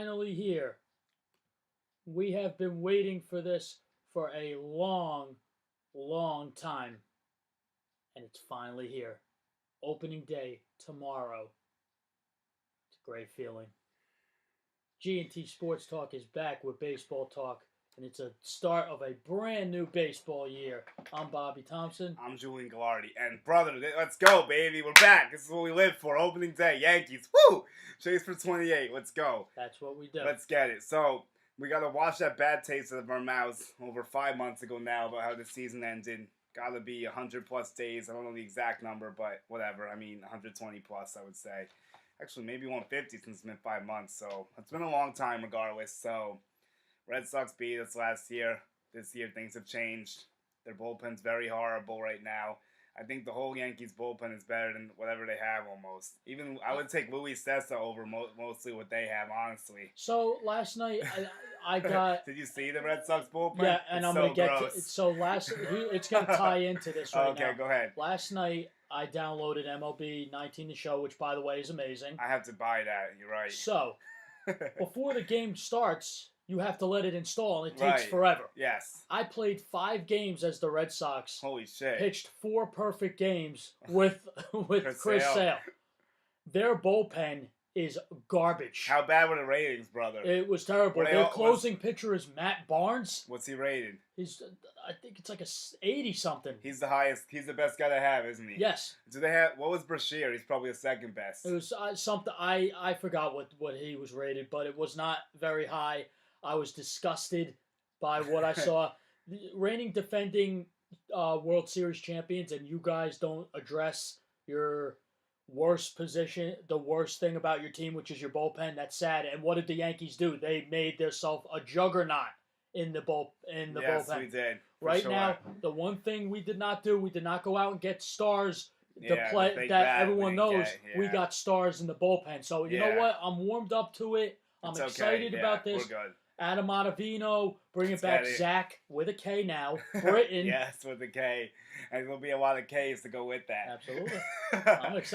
finally here. We have been waiting for this for a long, long time. And it's finally here. Opening day tomorrow. It's a great feeling. G&T Sports Talk is back with baseball talk, and it's a start of a brand new baseball year. I'm Bobby Thompson. I'm Julian Gallardi. And brother, let's go, baby. We're back. This is what we live for. Opening day. Yankees. Woo! Chase for 28. Let's go. That's what we do. Let's get it. So, we got to wash that bad taste out of our mouths over 5 months ago now about how the season ended. Got to be 100 plus days. I don't know the exact number, but whatever. I mean, 120 plus, I would say. Actually, maybe 150 since it's been 5 months. So, it's been a long time regardless. So, Red Sox beat us last year. This year, things have changed. Their bullpen's very horrible right now. I think the whole Yankees bullpen is better than whatever they have almost. Even I would take Luis Cessa over mostly what they have, honestly. So last night I got. Did you see the Red Sox bullpen? Yeah, and I'm gonna get to it. So it's gonna tie into this right now. Okay, go ahead. Last night I downloaded MLB 19 The Show, which by the way is amazing. I have to buy that. You're right. So before the game starts, you have to let it install, and it takes forever. Yes. I played 5 games as the Red Sox. Holy shit. Pitched 4 perfect games with Chris Sale. Their bullpen is garbage. How bad were the ratings, brother? It was terrible. Their closing pitcher is Matt Barnes. What's he rated? I think it's like a 80 something. He's the highest. He's the best guy they have, isn't he? Yes. Do they have? What was Brashear? He's probably the second best. It was something. I forgot what he was rated, but it was not very high. I was disgusted by what I saw. Reigning defending World Series champions, and you guys don't address your worst position, the worst thing about your team, which is your bullpen. That's sad. And what did the Yankees do? They made themselves a juggernaut in the bullpen. Yes, we did. Right now, the one thing we did not do, we did not go out and get stars. That everyone knows we got stars in the bullpen. So you know what? I'm warmed up to it. I'm excited about this. We're good. Adam Ottavino, bringing back Zach with a K now. Britton. Yes, with a K. And there'll be a lot of Ks to go with that. Absolutely.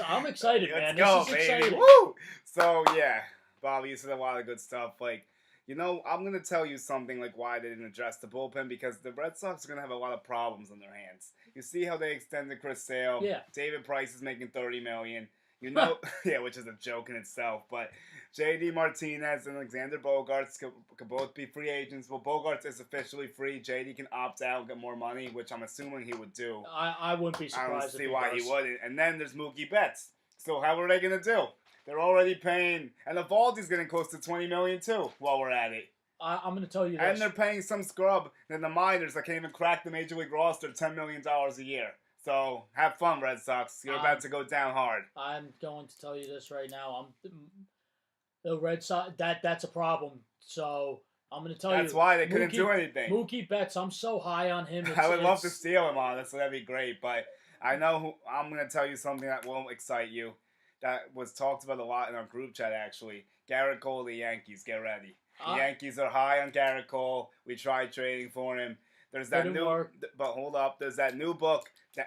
I'm excited, man. Let's go, this is baby. exciting. Woo! So, yeah. Bobby, you said a lot of good stuff. Like, you know, I'm going to tell you something like why they didn't address the bullpen, because the Red Sox are going to have a lot of problems on their hands. You see how they extended Chris Sale. Yeah. David Price is making $30 million. You know, yeah, which is a joke in itself. But J.D. Martinez and Alexander Bogaerts could both be free agents. Well, Bogaerts is officially free. J.D. can opt out and get more money, which I'm assuming he would do. I wouldn't be surprised. I don't see why he wouldn't. And then there's Mookie Betts. So how are they going to do? They're already paying. And Evaldi's getting close to $20 million too while we're at it. I'm going to tell you this. And they're paying some scrub in the minors that can't even crack the Major League roster $10 million a year. So, have fun, Red Sox. You're about to go down hard. I'm going to tell you this right now. The Red Sox, that's a problem. So, I'm going to tell you. That's why they couldn't do anything. Mookie Betts, I'm so high on him. I would love to steal him on this, so that'd be great. But I know I'm going to tell you something that won't excite you. That was talked about a lot in our group chat, actually. Garrett Cole, the Yankees, get ready. The Yankees are high on Garrett Cole. We tried trading for him. There's that but hold up. There's that new book, The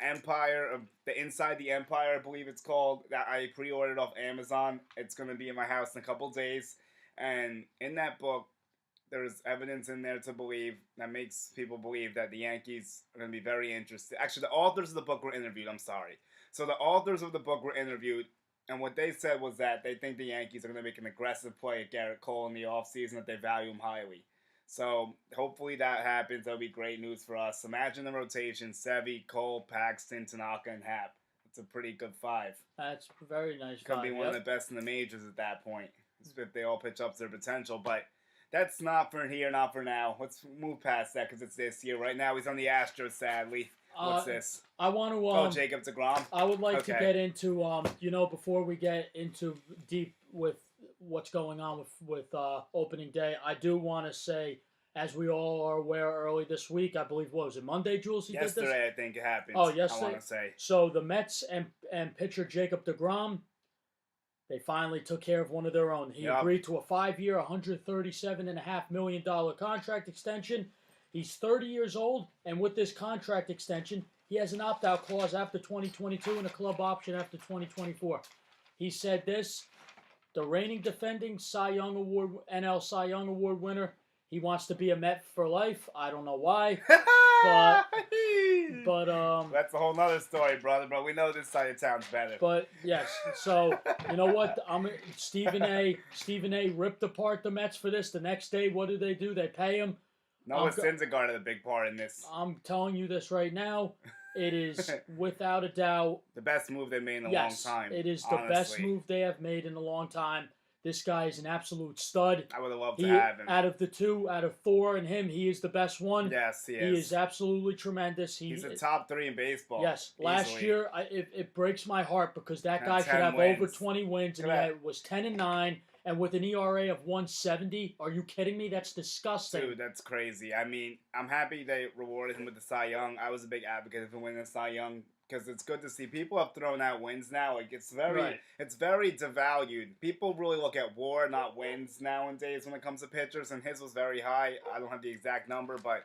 Inside the Empire, I believe it's called, that I pre-ordered off Amazon. It's going to be in my house in a couple days. And in that book, there's evidence in there to believe, that makes people believe that the Yankees are going to be very interested. Actually, the authors of the book were interviewed. I'm sorry. So the authors of the book were interviewed, and what they said was that they think the Yankees are going to make an aggressive play at Garrett Cole in the offseason, that they value him highly. So, hopefully that happens. That'll be great news for us. Imagine the rotation: Sevy, Cole, Paxton, Tanaka, and Happ. It's a pretty good 5. That's very nice. It's going to be one of the best in the majors at that point, if they all pitch up to their potential. But that's not for here, not for now. Let's move past that, because it's this year. Right now, he's on the Astros, sadly. What's this? I want to... Jacob deGrom? I would like to get into, before we get into deep with what's going on with opening day, I do want to say, as we all are aware, early this week, I believe, what was it, Monday, Jules? Yesterday, I think it happened. Oh, yesterday? I want to say. So the Mets and pitcher Jacob deGrom, they finally took care of one of their own. He agreed to a 5-year, $137.5 million contract extension. He's 30 years old, and with this contract extension, he has an opt-out clause after 2022 and a club option after 2024. He said this: the reigning defending NL Cy Young Award winner. He wants to be a Met for life. I don't know why, but that's a whole nother story, brother. But we know this side of town's better. But yes, so you know what? Stephen A. ripped apart the Mets for this. The next day, what do? They pay him. Noah Syndergaard had a big part in this. I'm telling you this right now. It is without a doubt the best move they made in a long time. It is the best move they have made in a long time. This guy is an absolute stud. I would have loved to have him. Out of Thor and him, he is the best one. Yes, he is. He is absolutely tremendous. He's a top 3 in baseball. Yes. Easily. Last year, it breaks my heart because that guy should have over 20 wins, and he was 10-9, and with an ERA of 170. Are you kidding me? That's disgusting. Dude, that's crazy. I mean, I'm happy they rewarded him with the Cy Young. I was a big advocate for winning the Cy Young, because it's good to see people have thrown out wins now. Like it's very devalued. People really look at WAR, not wins nowadays when it comes to pitchers, and his was very high. I don't have the exact number, but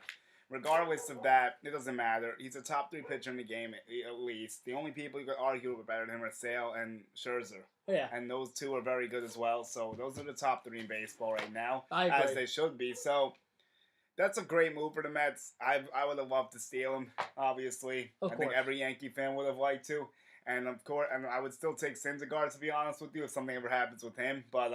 regardless of that, it doesn't matter. He's a top 3 pitcher in the game at least. The only people you could argue with better than him are Sale and Scherzer. Yeah. And those two are very good as well. So those are the top 3 in baseball right now, I agree. as they should be. So that's a great move for the Mets. I would have loved to steal him, obviously. I think every Yankee fan would have liked to. And of course, and I would still take Syndergaard, to be honest with you, if something ever happens with him. But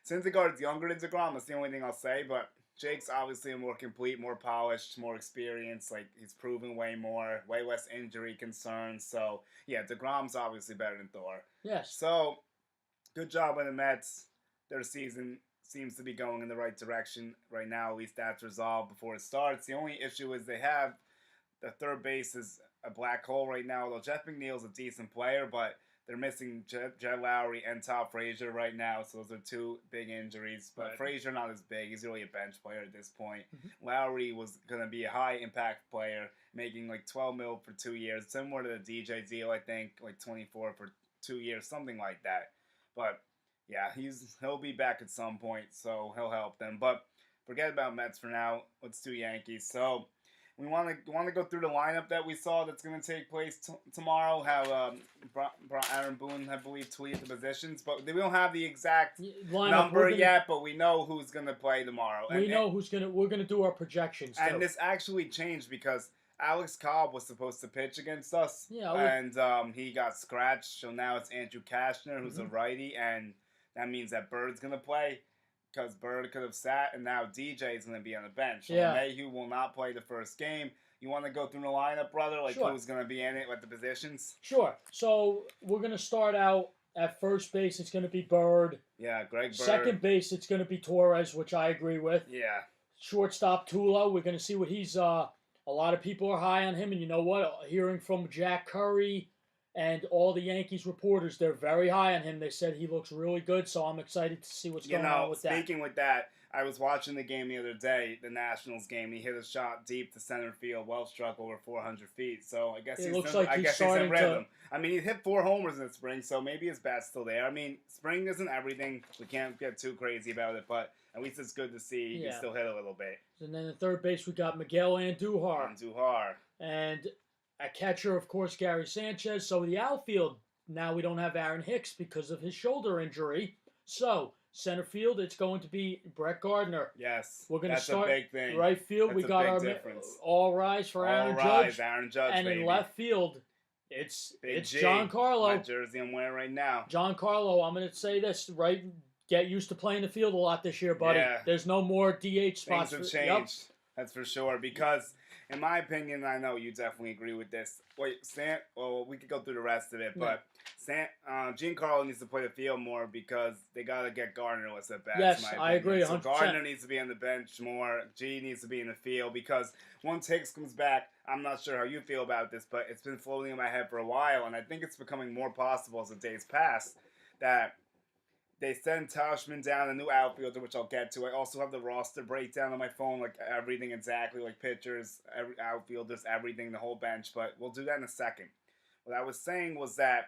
Syndergaard's younger than DeGrom. That's the only thing I'll say. But Jake's obviously a more complete, more polished, more experienced. Like, he's proven way more, way less injury concerns. So, yeah, DeGrom's obviously better than Thor. Yes. So, good job on the Mets. Their season seems to be going in the right direction right now. At least that's resolved before it starts. The only issue is they have the third base is a black hole right now. Although Jeff McNeil's a decent player, but they're missing Jed Lowry and Todd Frazier right now. So those are 2 big injuries. But Frazier not as big. He's really a bench player at this point. Mm-hmm. Lowry was going to be a high impact player, making like $12 million for 2 years, similar to the DJ deal, I think, like 24 for 2 years, something like that. But yeah, he'll be back at some point, so he'll help them. But forget about Mets for now. Let's do Yankees. So we want to go through the lineup that we saw that's going to take place tomorrow. Have Aaron Boone, I believe, tweeted the positions, but we don't have the exact number yet. But we know who's going to play tomorrow. We're going to do our projections. And this actually changed because Alex Cobb was supposed to pitch against us. Yeah, and he got scratched. So now it's Andrew Kashner, who's a righty, and that means that Bird's going to play because Bird could have sat, and now DJ is going to be on the bench. So Mayhew will not play the first game. You want to go through the lineup, brother? Like, who's going to be in it with the positions? Sure. So we're going to start out at first base. It's going to be Bird. Yeah, Greg Bird. Second base, it's going to be Torres, which I agree with. Yeah. Shortstop, Tulo. We're going to see what he's... a lot of people are high on him, and you know what? Hearing from Jack Curry and all the Yankees reporters, they're very high on him. They said he looks really good, so I'm excited to see what's going on with that. Speaking with that, I was watching the game the other day, the Nationals game. He hit a shot deep to center field, well struck over 400 feet. So I guess he's in rhythm. I mean, he hit 4 homers in the spring, so maybe his bat's still there. I mean, spring isn't everything. We can't get too crazy about it, but at least it's good to see he can still hit a little bit. And then at third base, we got Miguel Andujar. And at catcher, of course, Gary Sanchez. So the outfield, now we don't have Aaron Hicks because of his shoulder injury. So center field, it's going to be Brett Gardner. Yes, we're going to start a big thing. Right field. We got our all rise for Aaron Judge. Aaron Judge, and baby. In left field, it's Giancarlo. My jersey I'm wearing right now. Giancarlo, I'm going to say this right. Get used to playing the field a lot this year, buddy. Yeah. There's no more DH spots. Things have changed. That's for sure. Because, in my opinion, I know you definitely agree with this. We could go through the rest of it, but Giancarlo needs to play the field more because they got to get Gardner with at bats. Yes, I agree. 100%. So Gardner needs to be on the bench more. G needs to be in the field because once Hicks comes back, I'm not sure how you feel about this, but it's been floating in my head for a while, and I think it's becoming more possible as the days pass that they send Tauschman down, a new outfielder, which I'll get to. I also have the roster breakdown on my phone, like everything exactly, like pitchers, outfielders, everything, the whole bench. But we'll do that in a second. What I was saying was that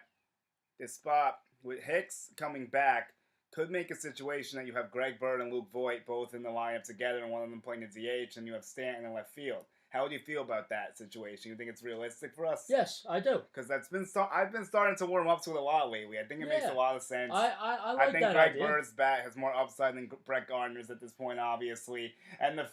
this spot with Hicks coming back could make a situation that you have Greg Bird and Luke Voigt both in the lineup together and one of them playing the DH, and you have Stanton in left field. How do you feel about that situation? You think it's realistic for us? Yes, I do. Because I've been starting to warm up to it a lot lately. I think it makes a lot of sense. I I like think that Greg idea. Bird's bat has more upside than Brett Gardner's at this point, obviously, and the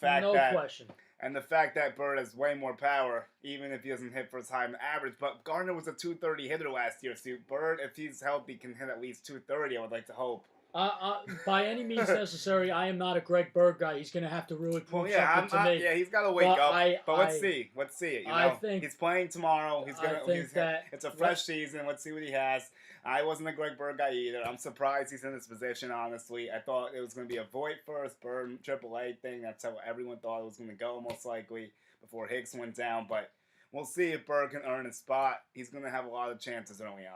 question. And the fact that Bird has way more power, even if he doesn't hit for his high average. But Gardner was a 230 hitter last year, so Bird, if he's healthy, can hit at least 230. I would like to hope. By any means necessary, I am not a Greg Bird guy. He's going to have to really prove something to me. Yeah, he's got to wake up. But let's see. Let's see it. I think he's playing tomorrow. It's a fresh season. Let's see what he has. I wasn't a Greg Bird guy either. I'm surprised he's in this position, honestly. I thought it was going to be a Voit first, Bird AAA thing. That's how everyone thought it was going to go, most likely, before Hicks went down. But we'll see if Bird can earn a spot. He's going to have a lot of chances early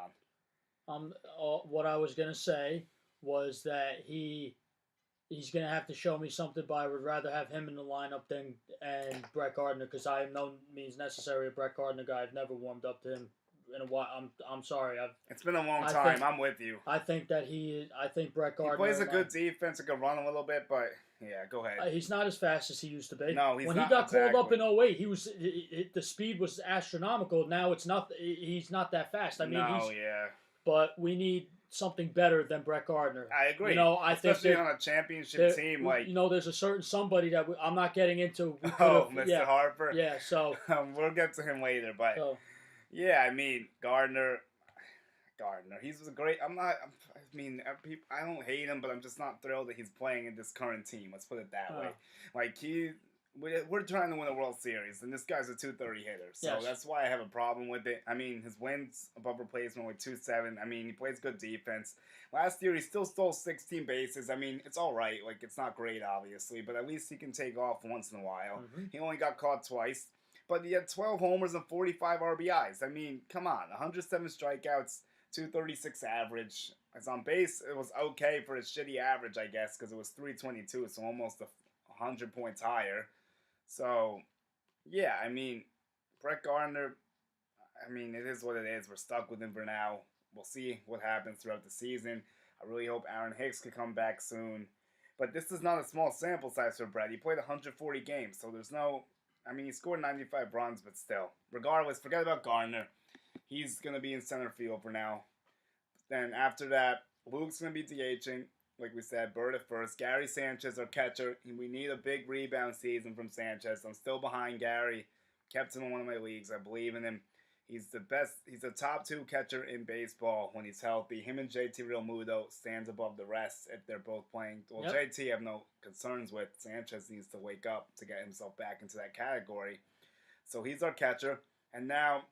on. What I was going to say was that he's going to have to show me something, but I would rather have him in the lineup and Brett Gardner, because I am no means necessary a Brett Gardner guy. I've never warmed up to him in a while. I'm sorry. It's been a long time. I'm with you. I think Brett Gardner. He plays a good defense, a good run a little bit, but yeah, go ahead. He's not as fast as he used to be. No, he's when not. He got called up in 08, the speed was astronomical. Now it's not. He's not that fast. I mean, but we need something better than Brett Gardner. I agree. Especially on a championship team, there's a certain somebody that I'm not getting into. Mr. Harper. Yeah, so we'll get to him later, but yeah, I mean Gardner, he's a great. I don't hate him, but I'm just not thrilled that he's playing in this current team. Let's put it that way. Like we're trying to win a World Series, and this guy's a 230 hitter, so that's why I have a problem with it. I mean, his wins above replacement with 2.7. I mean, he plays good defense. Last year, he still stole 16 bases. I mean, it's all right. Like, it's not great, obviously, but at least he can take off once in a while. Mm-hmm. He only got caught twice, but he had 12 homers and 45 RBIs. I mean, come on, 107 strikeouts, 236 average. As on base, it was okay for his shitty average, I guess, because it was 322, so almost 100 points higher. So, yeah, I mean, Brett Gardner, I mean, it is what it is. We're stuck with him for now. We'll see what happens throughout the season. I really hope Aaron Hicks can come back soon. But this is not a small sample size for Brett. He played 140 games, so there's no... I mean, he scored 95 runs, but still. Regardless, forget about Gardner. He's going to be in center field for now. Then after that, Luke's going to be DHing. Like we said, Bird at first. Gary Sanchez, our catcher. We need a big rebound season from Sanchez. I'm still behind Gary. Kept him in one of my leagues. I believe in him. He's the best. He's the top 2 catcher in baseball when he's healthy. Him and JT Realmuto stands above the rest if they're both playing. Well, JT I have no concerns with. Sanchez needs to wake up to get himself back into that category. So he's our catcher. And now,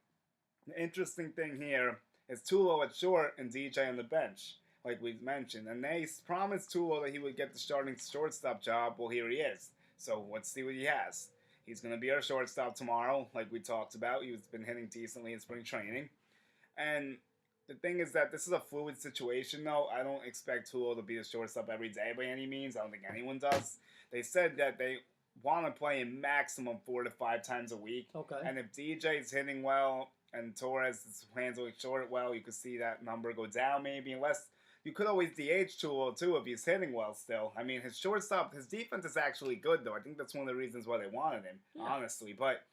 the interesting thing here is Tulo at short and DJ on the bench, like we mentioned. And they promised Tulo that he would get the starting shortstop job. Well, here he is. So let's see what he has. He's going to be our shortstop tomorrow, like we talked about. He's been hitting decently in spring training. And the thing is that this is a fluid situation, though. I don't expect Tulo to be the shortstop every day by any means. I don't think anyone does. They said that they want to play him maximum 4 to 5 times a week. Okay. And if DJ's hitting well and Torres is handling short well, you could see that number go down maybe, unless... You could always DH Tulo, too, if he's hitting well still. I mean, his defense is actually good, though. I think that's one of the reasons why they wanted him, honestly. But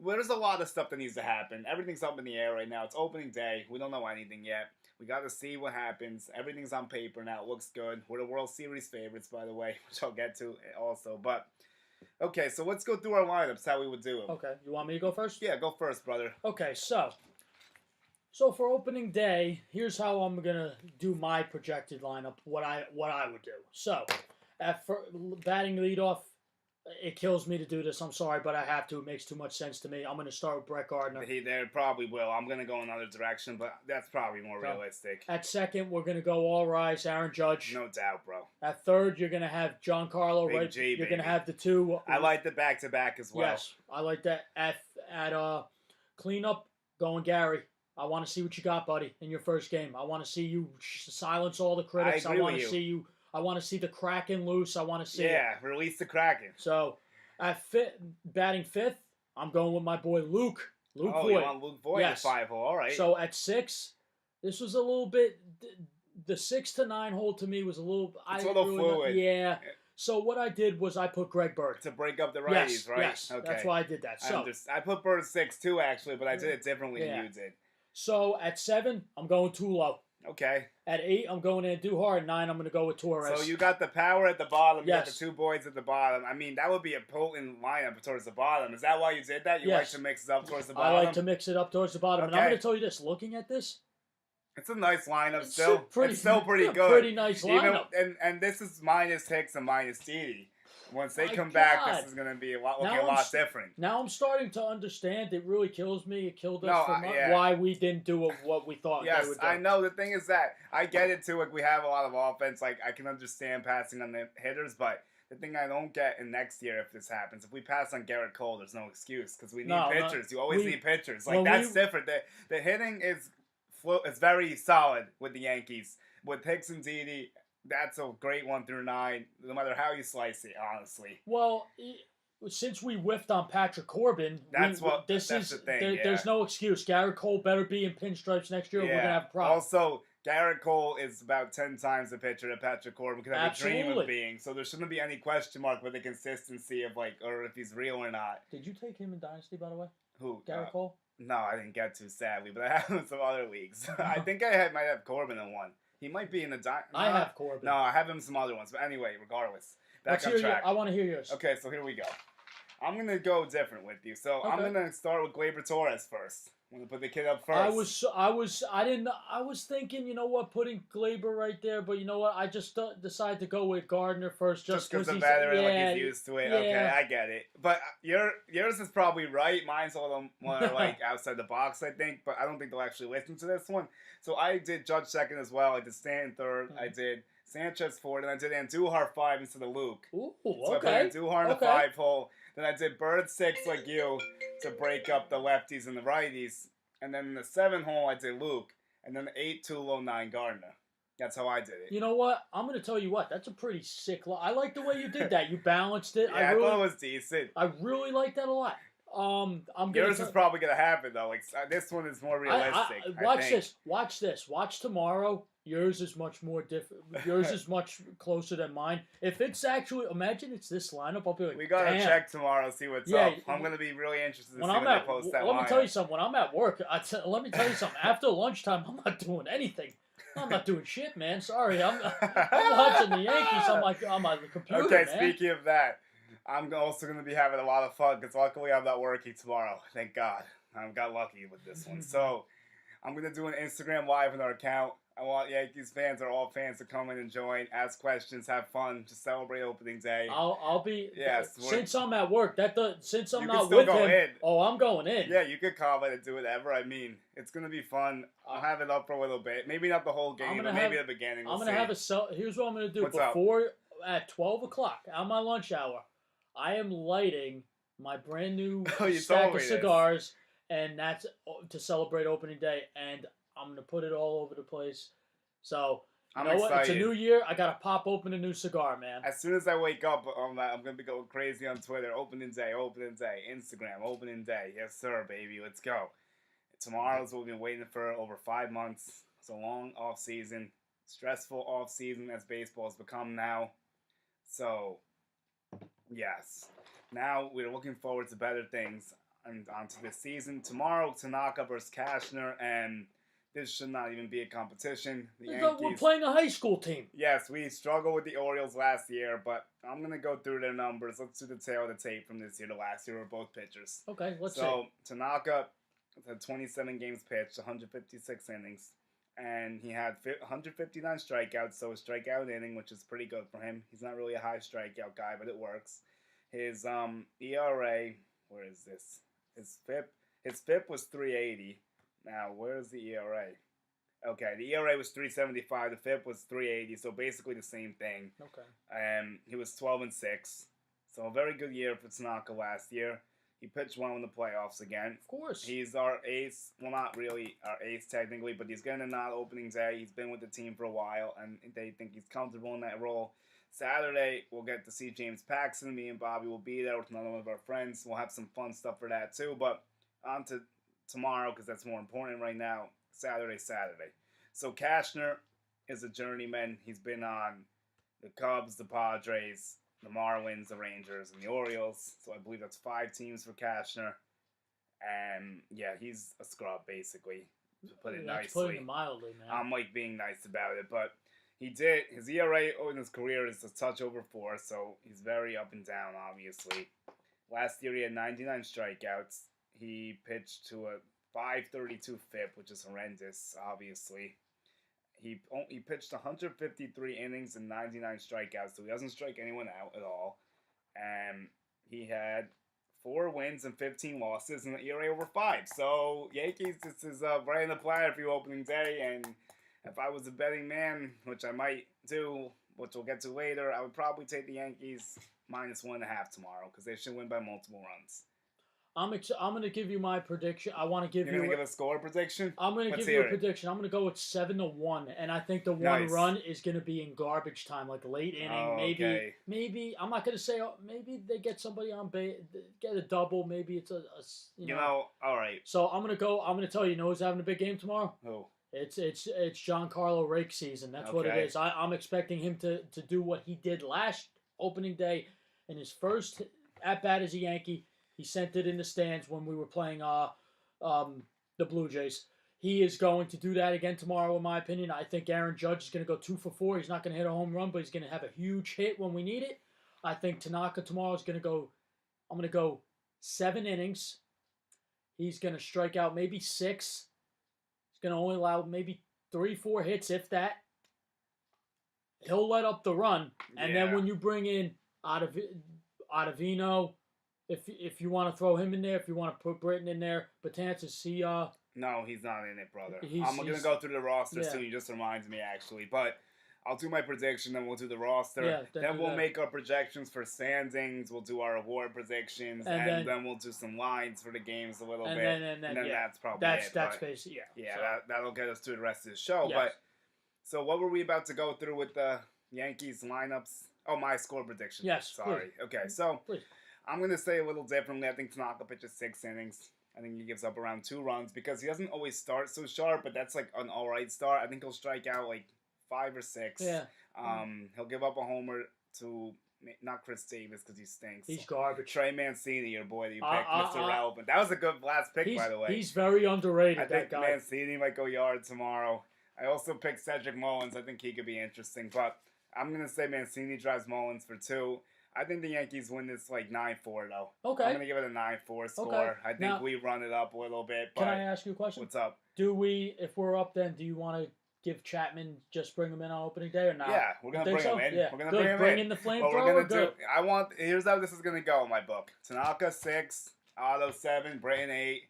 there's a lot of stuff that needs to happen. Everything's up in the air right now. It's opening day. We don't know anything yet. We got to see what happens. Everything's on paper now. It looks good. We're the World Series favorites, by the way, which I'll get to also. But, okay, so let's go through our lineups, how we would do them. Okay. You want me to go first? Yeah, go first, brother. Okay, So for opening day, here's how I'm gonna do my projected lineup. What I would do. So, batting leadoff, it kills me to do this. I'm sorry, but I have to. It makes too much sense to me. I'm gonna start with Brett Gardner. There probably will. I'm gonna go another direction, but that's probably more realistic. At second, we're gonna go all rise, Aaron Judge. No doubt, bro. At third, you're gonna have Giancarlo. Big right? G, you're gonna have the 2. I like the back-to-back as well. Yes, I like that. At cleanup, going Gary. I want to see what you got, buddy, in your first game. I want to see you silence all the critics. I want to see you. I want to see the Kraken loose. I want to see. Yeah, release the Kraken. So, at batting 5th, I'm going with my boy Luke. Voit. You want Luke Voit at 5-hole? All right. So at 6, this was a little bit. The 6 to 9 hole to me was a little. It's a little fluid. Yeah. So what I did was I put Greg Bird to break up the righties, yes, right? Yes, Okay. that's why I did that. So I put Bird 6 too, actually, but I did it differently than you did. So at 7, I'm going Tulo. Okay. At 8, I'm going Andujar. At 9, I'm going to go with Torres. So you got the power at the bottom. Yes. You got the 2 boys at the bottom. I mean, that would be a potent lineup towards the bottom. Is that why you did that? You like to mix it up towards the bottom? I like to mix it up towards the bottom. Okay. And I'm going to tell you this. Looking at this, it's a nice lineup it's still. It's still pretty good. Pretty nice lineup. And this is minus Hicks and minus Didi. Once they come back, this is going to be looking a lot different. Now I'm starting to understand. It really kills me. It killed us why we didn't do what we thought they would do. I know. The thing is that I get it too. Like, we have a lot of offense. Like, I can understand passing on the hitters, but the thing I don't get in next year, if this happens, if we pass on Garrett Cole, there's no excuse because we need pitchers. You always need pitchers. Like, that's different. The hitting is very solid with the Yankees. With Hicks and Didi, that's a great 1 through 9, no matter how you slice it, honestly. Well, since we whiffed on Patrick Corbin, that's the thing. There's no excuse. Garrett Cole better be in pinstripes next year, or we're going to have a problem. Also, Garrett Cole is about 10 times the pitcher that Patrick Corbin could have a dream of being. So there shouldn't be any question mark with the consistency of, like, or if he's real or not. Did you take him in Dynasty, by the way? Who? Garrett Cole? No, I didn't get to, sadly, but I have him in some other leagues. I think I might have Corbin in one. He might be in the... I have Corbin. No, I have him in some other ones. But anyway, regardless. Back on track. I want to hear yours. Okay, so here we go. I'm going to go different with you. So I'm going to start with Gleyber Torres first. I'm going to put the kid up first. I was thinking, you know what, putting Gleyber right there, but you know what, I just decided to go with Gardner first just because the veteran, like, he's used to it. Yeah. Okay, I get it. But yours is probably right. Mine's a little more like outside the box, I think, but I don't think they'll actually listen to this one. So I did Judge second as well. I did Stanton third. I did Sanchez fourth, and I did Andujar 5 instead of Luke. Ooh, so I put Andujar in the 5 hole. Then I did Bird 6 like you to break up the lefties and the righties. And then in the 7 hole, I did Luke. And then the 8, Tulo, 9, Gardner. That's how I did it. You know what? I'm going to tell you what. That's a pretty sick... I like the way you did that. You balanced it. I thought it was decent. I really like that a lot. Yours is probably going to happen, though. Like, this one is more realistic. Watch this. Watch tomorrow. Yours is much more different. Yours is much closer than mine. If it's actually, imagine it's this lineup, I'll be like, we gotta check tomorrow, see what's up. I'm gonna be really interested to see when they post that. Let me tell you something. When I'm at work, let me tell you something. After lunchtime, I'm not doing anything. I'm not doing shit, man. Sorry, I'm watching the Yankees on my computer. Okay, man. Speaking of that, I'm also gonna be having a lot of fun because luckily I'm not working tomorrow. Thank God, I got lucky with this one. So I'm gonna do an Instagram live on our account. I want Yankees fans or all fans to come in and join, ask questions, have fun, just celebrate opening day. I'll be since I'm at work. Since I'm you not with him. In. Oh, I'm going in. Yeah, you could comment and do whatever. I mean, it's gonna be fun. I'll have it up for a little bit. Maybe not the whole game, but maybe the beginning. I'm gonna have Here's what I'm gonna do. At 12 o'clock on my lunch hour, I am lighting my brand new stack of cigars, and that's to celebrate opening day. And I'm going to put it all over the place. So, you know what? It's a new year. I got to pop open a new cigar, man. As soon as I wake up, I'm going to be going crazy on Twitter. Opening day, Instagram, opening day. Yes, sir, baby. Let's go. Tomorrow's what we've been waiting for over 5 months. It's a long off-season, stressful off-season as baseball has become now. So, yes. Now we're looking forward to better things and onto this season. Tomorrow, Tanaka versus Cashner, and this should not even be a competition. The Yankees, we're playing a high school team. Yes, we struggled with the Orioles last year, but I'm going to go through their numbers. Let's do the tail of the tape from this year to last year. We're both pitchers. Okay, let's see. So, Tanaka had 27 games pitched, 156 innings, and he had 159 strikeouts, so a strikeout inning, which is pretty good for him. He's not really a high strikeout guy, but it works. His ERA, where is this? His FIP was 380. Now, where's the ERA? Okay, the ERA was 375. The FIP was 380, so basically the same thing. Okay. He was 12-6, so a very good year for Tanaka last year. He pitched well in the playoffs again. Of course. He's our ace. Well, not really our ace technically, but he's getting a nod opening day. He's been with the team for a while, and they think he's comfortable in that role. Saturday, we'll get to see James Paxton. Me and Bobby will be there with another one of our friends. We'll have some fun stuff for that too. But on to tomorrow, because that's more important right now. Saturday. So Cashner is a journeyman. He's been on the Cubs, the Padres, the Marlins, the Rangers, and the Orioles. So I believe that's 5 teams for Cashner. And yeah, he's a scrub basically. To put it That's nicely. putting it mildly, man. I'm like being nice about it, but his ERA in his career is a touch over 4, so he's very up and down. Obviously, last year he had 99 strikeouts. He pitched to a 5.32 FIP, which is horrendous. Obviously, he pitched 153 innings and 99 strikeouts, so he doesn't strike anyone out at all. And he had 4 wins and 15 losses and an ERA over 5. So Yankees, this is right in the platter for you opening day. And if I was a betting man, which I might do, which we'll get to later, I would probably take the Yankees -1.5 tomorrow because they should win by multiple runs. I'm going to give you my prediction. I want to give You're going to give a score prediction? I'm going to give you a prediction. I'm going to go with 7-1, and I think the one run is going to be in garbage time, like late inning. Oh, maybe I'm not going to say maybe they get somebody on base, get a double. Maybe it's a all right. So I'm going to tell you, you know who's having a big game tomorrow? Who? It's Giancarlo Rake season. That's what it is. I'm expecting him to do what he did last opening day in his first at bat as a Yankee. He sent it in the stands when we were playing the Blue Jays. He is going to do that again tomorrow, in my opinion. I think Aaron Judge is going to go 2 for 4. He's not going to hit a home run, but he's going to have a huge hit when we need it. I think Tanaka tomorrow is going to go. I'm going to go 7 innings. He's going to strike out maybe 6. He's going to only allow maybe 3-4 hits, if that. He'll let up the run, and then when you bring in Ottavino. If you want to throw him in there, if you want to put Britton in there, Betances, No, he's not in it, brother. I'm going to go through the roster soon. You just reminds me, actually. But I'll do my prediction, then we'll do the roster. Yeah, then we'll make our projections for standings. We'll do our award predictions. And then we'll do some lines for the games a little bit. And then that's probably it. That's basically, Yeah, so. that'll get us through the rest of the show. Yes. But so what were we about to go through with the Yankees lineups? Oh, my score prediction. Yes, sorry. Please. Okay, so... Please. I'm going to say a little differently. I think Tanaka pitches 6 innings. I think he gives up around 2 runs because he doesn't always start so sharp, but that's like an alright start. I think he'll strike out like 5 or 6. Yeah. He'll give up a homer to, not Chris Davis because he stinks. He's garbage. Trey Mancini, your boy that you picked, Mr. Relevant. That was a good last pick, by the way. He's very underrated, I think Mancini might go yard tomorrow. I also picked Cedric Mullins. I think he could be interesting, but I'm going to say Mancini drives Mullins for 2. I think the Yankees win this like 9-4 though. Okay. I'm gonna give it a 9-4 score. Okay. I think we run it up a little bit. But can I ask you a question? What's up? If we're up, then do you want to give Chapman just bring him in on opening day or not? Yeah, we're gonna bring him in. Yeah. We're gonna bring in the flamethrower. Here's how this is gonna go in my book. Tanaka 6, Otto 7, Britton 8,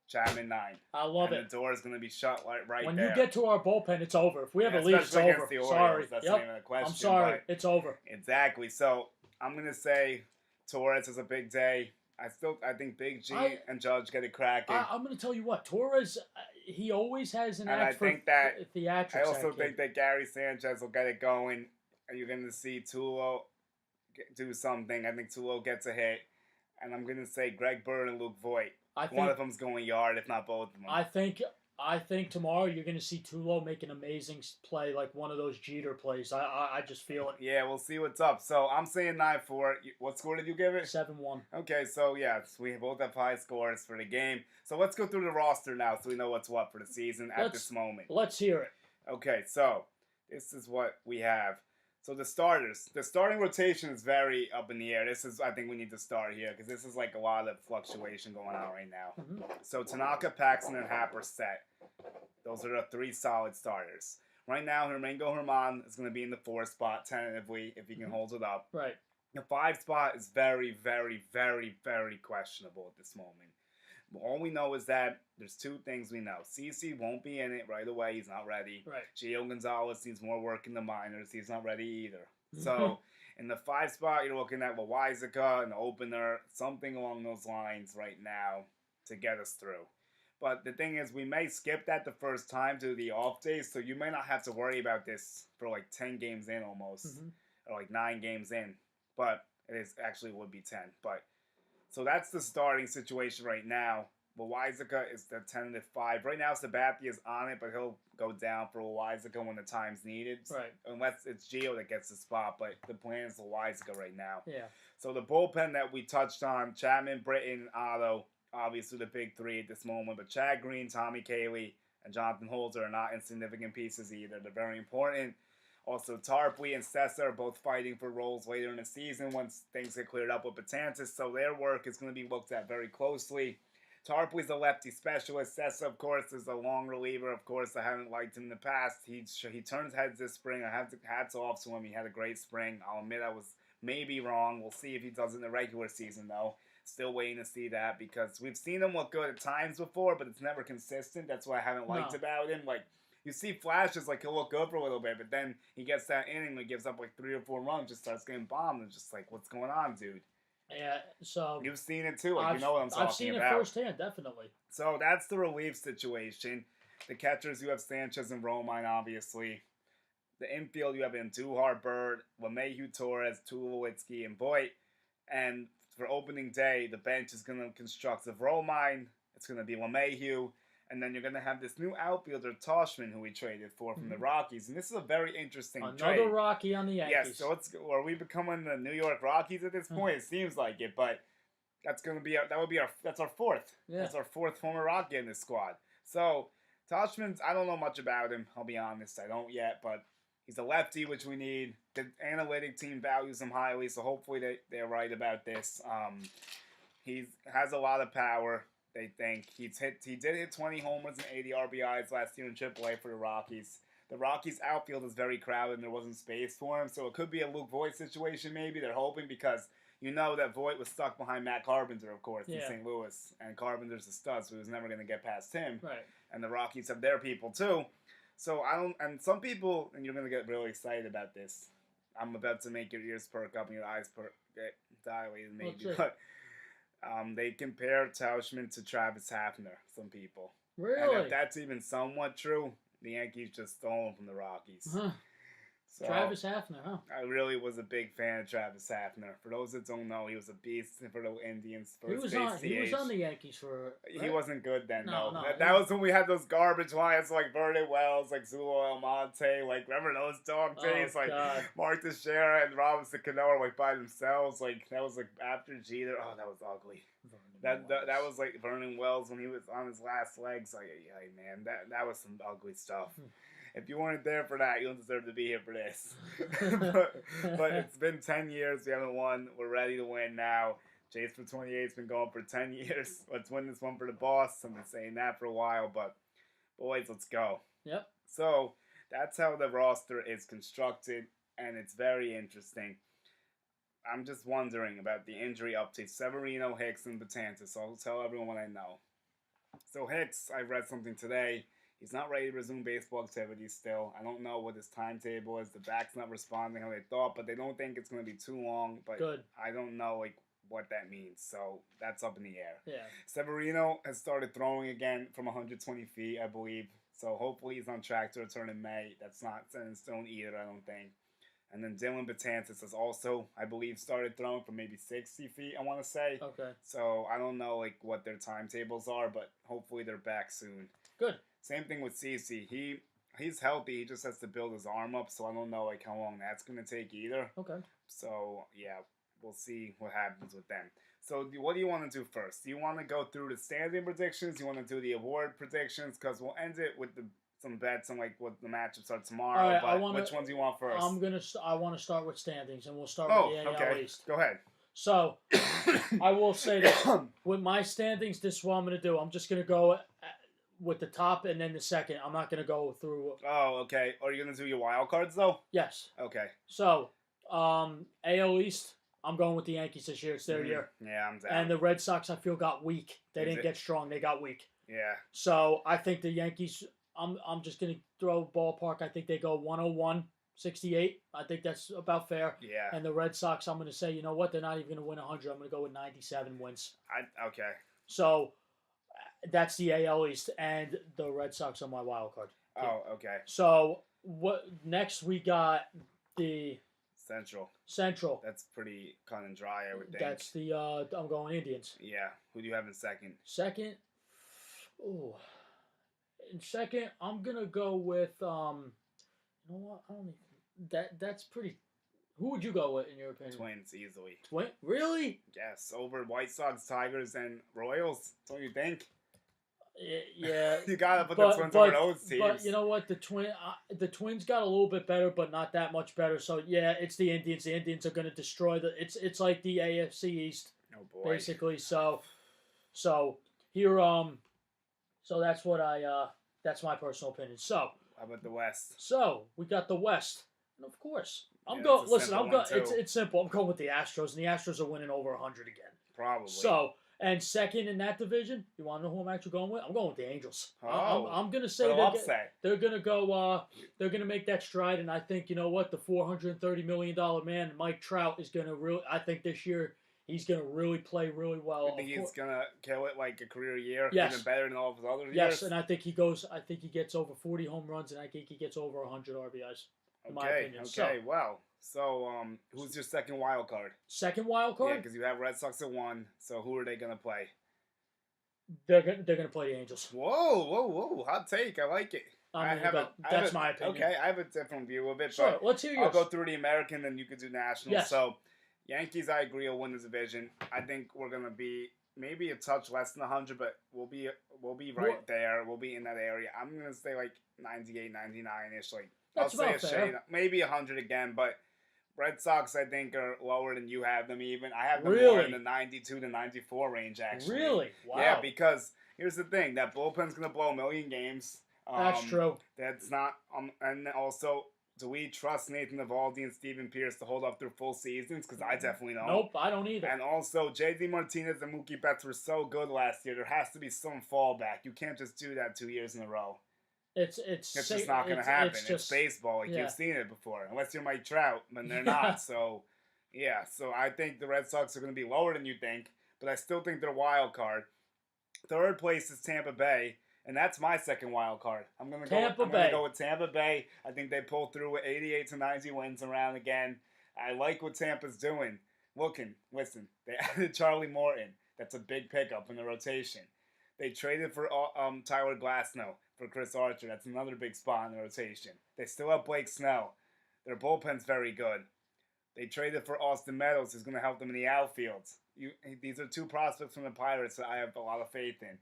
Chapman 9. I love it. The door is gonna be shut right when there. you get to our bullpen, it's over. If we have a lead, it's over. The Orioles, sorry. That's not even a question. I'm sorry. It's over. Exactly. So I'm gonna say Torres is a big day. I think Big G and Judge get it cracking. I'm going to tell you what, Torres, he always has an act for theatrics. I also think that Gary Sanchez will get it going. And you're going to see Tulo do something. I think Tulo gets a hit. And I'm going to say Greg Bird and Luke Voigt. One of them's going yard, if not both of them. I think tomorrow you're going to see Tulo make an amazing play, like one of those Jeter plays. I just feel it. Yeah, we'll see what's up. So I'm saying 9-4. What score did you give it? 7-1. Okay, so we both have high scores for the game. So let's go through the roster now so we know what's what for the season at this moment. Let's hear it. Okay, so this is what we have. So the starting rotation is very up in the air. I think we need to start here because this is like a lot of fluctuation going on right now. Mm-hmm. So Tanaka, Paxton, and Happer set. Those are the 3 solid starters. Right now, Hermingo Herman is going to be in the 4 spot tentatively if he can hold it up. Right. The 5 spot is very, very, very, very questionable at this moment. All we know is that there's 2 things we know. CeCe won't be in it right away. He's not ready. Right. Gio Gonzalez needs more work in the minors. He's not ready either. So in the 5 spot, you're looking at Waizaka, an opener, something along those lines right now to get us through. But the thing is, we may skip that the first time to the off days, so you may not have to worry about this for like 10 games in almost, or like 9 games in. But it is actually would be 10. But so that's the starting situation right now. Loizaga is the tentative 5. Right now, Sabathia is on it, but he'll go down for Loizaga when the time's needed. Right. Unless it's Gio that gets the spot, but the plan is Loizaga right now. Yeah. So the bullpen that we touched on, Chapman, Britton, Otto, obviously the big three at this moment, but Chad Green, Tommy Cayley, and Jonathan Holzer are not insignificant pieces either. They're very important. Also, Tarpley and Sessa are both fighting for roles later in the season once things get cleared up with Betances, so their work is going to be looked at very closely. Tarpley's a lefty specialist. Sessa, of course, is a long reliever. Of course, I haven't liked him in the past. He turns heads this spring. I have to hats off to him. He had a great spring. I'll admit I was maybe wrong. We'll see if he does in the regular season, though. Still waiting to see that because we've seen him look good at times before, but it's never consistent. That's what I haven't liked about him. Like, you see flashes, like he'll look good for a little bit, but then he gets that inning and gives up like 3 or 4 runs, just starts getting bombed, and just like, what's going on, dude? Yeah, so you've seen it too. Like, you know what I'm talking about. I've seen it firsthand, definitely. So that's the relief situation. The catchers, you have Sanchez and Romine, obviously. The infield, you have Andujar, Bird, LeMahieu, Torres, Tulowitzki, and Boyd. And for opening day, the bench is going to construct of Romine. It's going to be LeMahieu. And then you're going to have this new outfielder, Toshman, who we traded for from the Rockies. And this is a very interesting trade. Another Rocky on the Yankees. Yes, so are we becoming the New York Rockies at this point? It seems like it, but that's going to be that's our fourth. Yeah. That's our fourth former Rocky in this squad. So Toshman's, I don't know much about him. I'll be honest, I don't yet, but he's a lefty, which we need. The analytic team values him highly, so hopefully they're right about this. He has a lot of power. They think he did hit 20 homers and 80 RBIs last year in AAA for the Rockies. The Rockies' outfield is very crowded and there wasn't space for him, so it could be a Luke Voigt situation maybe. They're hoping because you know that Voigt was stuck behind Matt Carpenter, of course, in St. Louis, and Carpenter's a stud, so he was never going to get past him. Right. And the Rockies have their people too. So and some people, and you're going to get really excited about this. I'm about to make your ears perk up and your eyes get dilated maybe, but they compare Tauschman to Travis Hafner, some people. Really? And if that's even somewhat true, the Yankees just stole him from the Rockies. Huh. So, Travis Hafner, huh? I really was a big fan of Travis Hafner. For those that don't know, he was a beast for the Indians. He was on the Yankees for... Right? He wasn't good then, no. That was when we had those garbage lines like Vernon Wells, like Zulo Almonte, like, remember those dog days? Like, God. Mark Teixeira and Robinson Cano were, like, by themselves. Like, that was, like, after Jeter. Oh, that was ugly. That was, like, Vernon Wells when he was on his last legs. Like, yeah, man, that was some ugly stuff. If you weren't there for that, you don't deserve to be here for this. but it's been 10 years. We haven't won. We're ready to win now. Chase for 28's been going for 10 years. Let's win this one for the boss. I've been saying that for a while, but boys, let's go. Yep. So that's how the roster is constructed, and it's very interesting. I'm just wondering about the injury updates. Severino, Hicks, and Betances. So I'll tell everyone what I know. So Hicks, I read something today. He's not ready to resume baseball activities still. I don't know what his timetable is. The back's not responding how they thought, but they don't think it's going to be too long. But good. I don't know what that means. So that's up in the air. Yeah. Severino has started throwing again from 120 feet, I believe. So hopefully he's on track to return in May. That's not set in stone either, I don't think. And then Dylan Betances has also, I believe, started throwing from maybe 60 feet, I want to say. Okay. So I don't know what their timetables are, but hopefully they're back soon. Good. Same thing with CeCe. He's healthy. He just has to build his arm up, so I don't know how long that's going to take either. Okay. So, yeah, we'll see what happens with them. So, what do you want to do first? Do you want to go through the standing predictions? Do you want to do the award predictions? Because we'll end it with some bets on what the matchups are tomorrow. All right, which ones do you want first? I want to start with standings, and we'll start with the AL East. Go ahead. So, I will say that with my standings, this is what I'm going to do. I'm just going to go with the top and then the second. I'm not going to go through... Oh, okay. Are you going to do your wild cards, though? Yes. Okay. So, AL East, I'm going with the Yankees this year. It's their year. Yeah, I'm down. And the Red Sox, I feel, got weak. They didn't get strong. They got weak. Yeah. So, I think the Yankees... I'm just going to throw ballpark. I think they go 101, 68. I think that's about fair. Yeah. And the Red Sox, I'm going to say, you know what? They're not even going to win 100. I'm going to go with 97 wins. Okay. So, that's the AL East, and the Red Sox are my wild card. Oh, okay. So, what next we got the... Central. That's pretty cut and dry, I would think. That's the, I'm going Indians. Yeah. Who do you have in second? Second, Ooh. In second, I'm gonna go with You know what? I don't even. That's pretty. Who would you go with in your opinion? Twins easily. Really? Yes, over White Sox, Tigers, and Royals. Don't you think? Yeah. You gotta put the Twins over those teams. But you know what? The Twins got a little bit better, but not that much better. So yeah, it's the Indians. The Indians are gonna destroy the. It's like the AFC East. Oh boy. Basically, so here so that's what that's my personal opinion. So how about the West? So we got the West, and of course I'm going. Listen, I'm going. It's simple. I'm going with the Astros, and the Astros are winning over 100 again. Probably. So and second in that division, you want to know who I'm actually going with? I'm going with the Angels. Oh, I'm gonna say they're gonna go. They're gonna make that stride, and I think you know what the $430 million man Mike Trout is gonna really. I think this year he's going to really play really well. You think he's going to kill it like a career year? Yes. Even better than all of his other years? Yes, and I think he gets over 40 home runs, and I think he gets over 100 RBIs, in my opinion. Okay, wow. So, who's your second wild card? Second wild card? Yeah, because you have Red Sox at 1, so who are they going to play? They're going to play the Angels. Whoa. Hot take. I like it. That's my opinion. Okay, I have a different view of it. Sure, let's hear yours. I'll go through the American, then you could do National. Yes. So, Yankees, I agree, will win the division. I think we're gonna be maybe a touch less than 100, but we'll be right there. We'll be in that area. I'm gonna say like 98, 99-ish. Like that's I'll say a shade, maybe 100 again. But Red Sox, I think, are lower than you have them. Even I have them more in the 92 to 94 range. Actually, really? Wow. Yeah, because here's the thing: that bullpen's gonna blow a million games. That's true. That's not. And also, do we trust Nathan Eovaldi and Steven Pierce to hold up through full seasons? Because I definitely don't. Nope, I don't either. And also, J.D. Martinez and Mookie Betts were so good last year. There has to be some fallback. You can't just do that 2 years in a row. It's just not going to happen. It's baseball. Like you've seen it before. Unless you're Mike Trout, but they're not. So, yeah. So I think the Red Sox are going to be lower than you think, but I still think they're a wild card. Third place is Tampa Bay. And that's my second wild card. I'm gonna go with Tampa Bay. I think they pull through with 88 to 90 wins around again. I like what Tampa's doing. Listen, they added Charlie Morton. That's a big pickup in the rotation. They traded for Tyler Glasnow for Chris Archer. That's another big spot in the rotation. They still have Blake Snell. Their bullpen's very good. They traded for Austin Meadows, who's going to help them in the outfield. These are two prospects from the Pirates that I have a lot of faith in.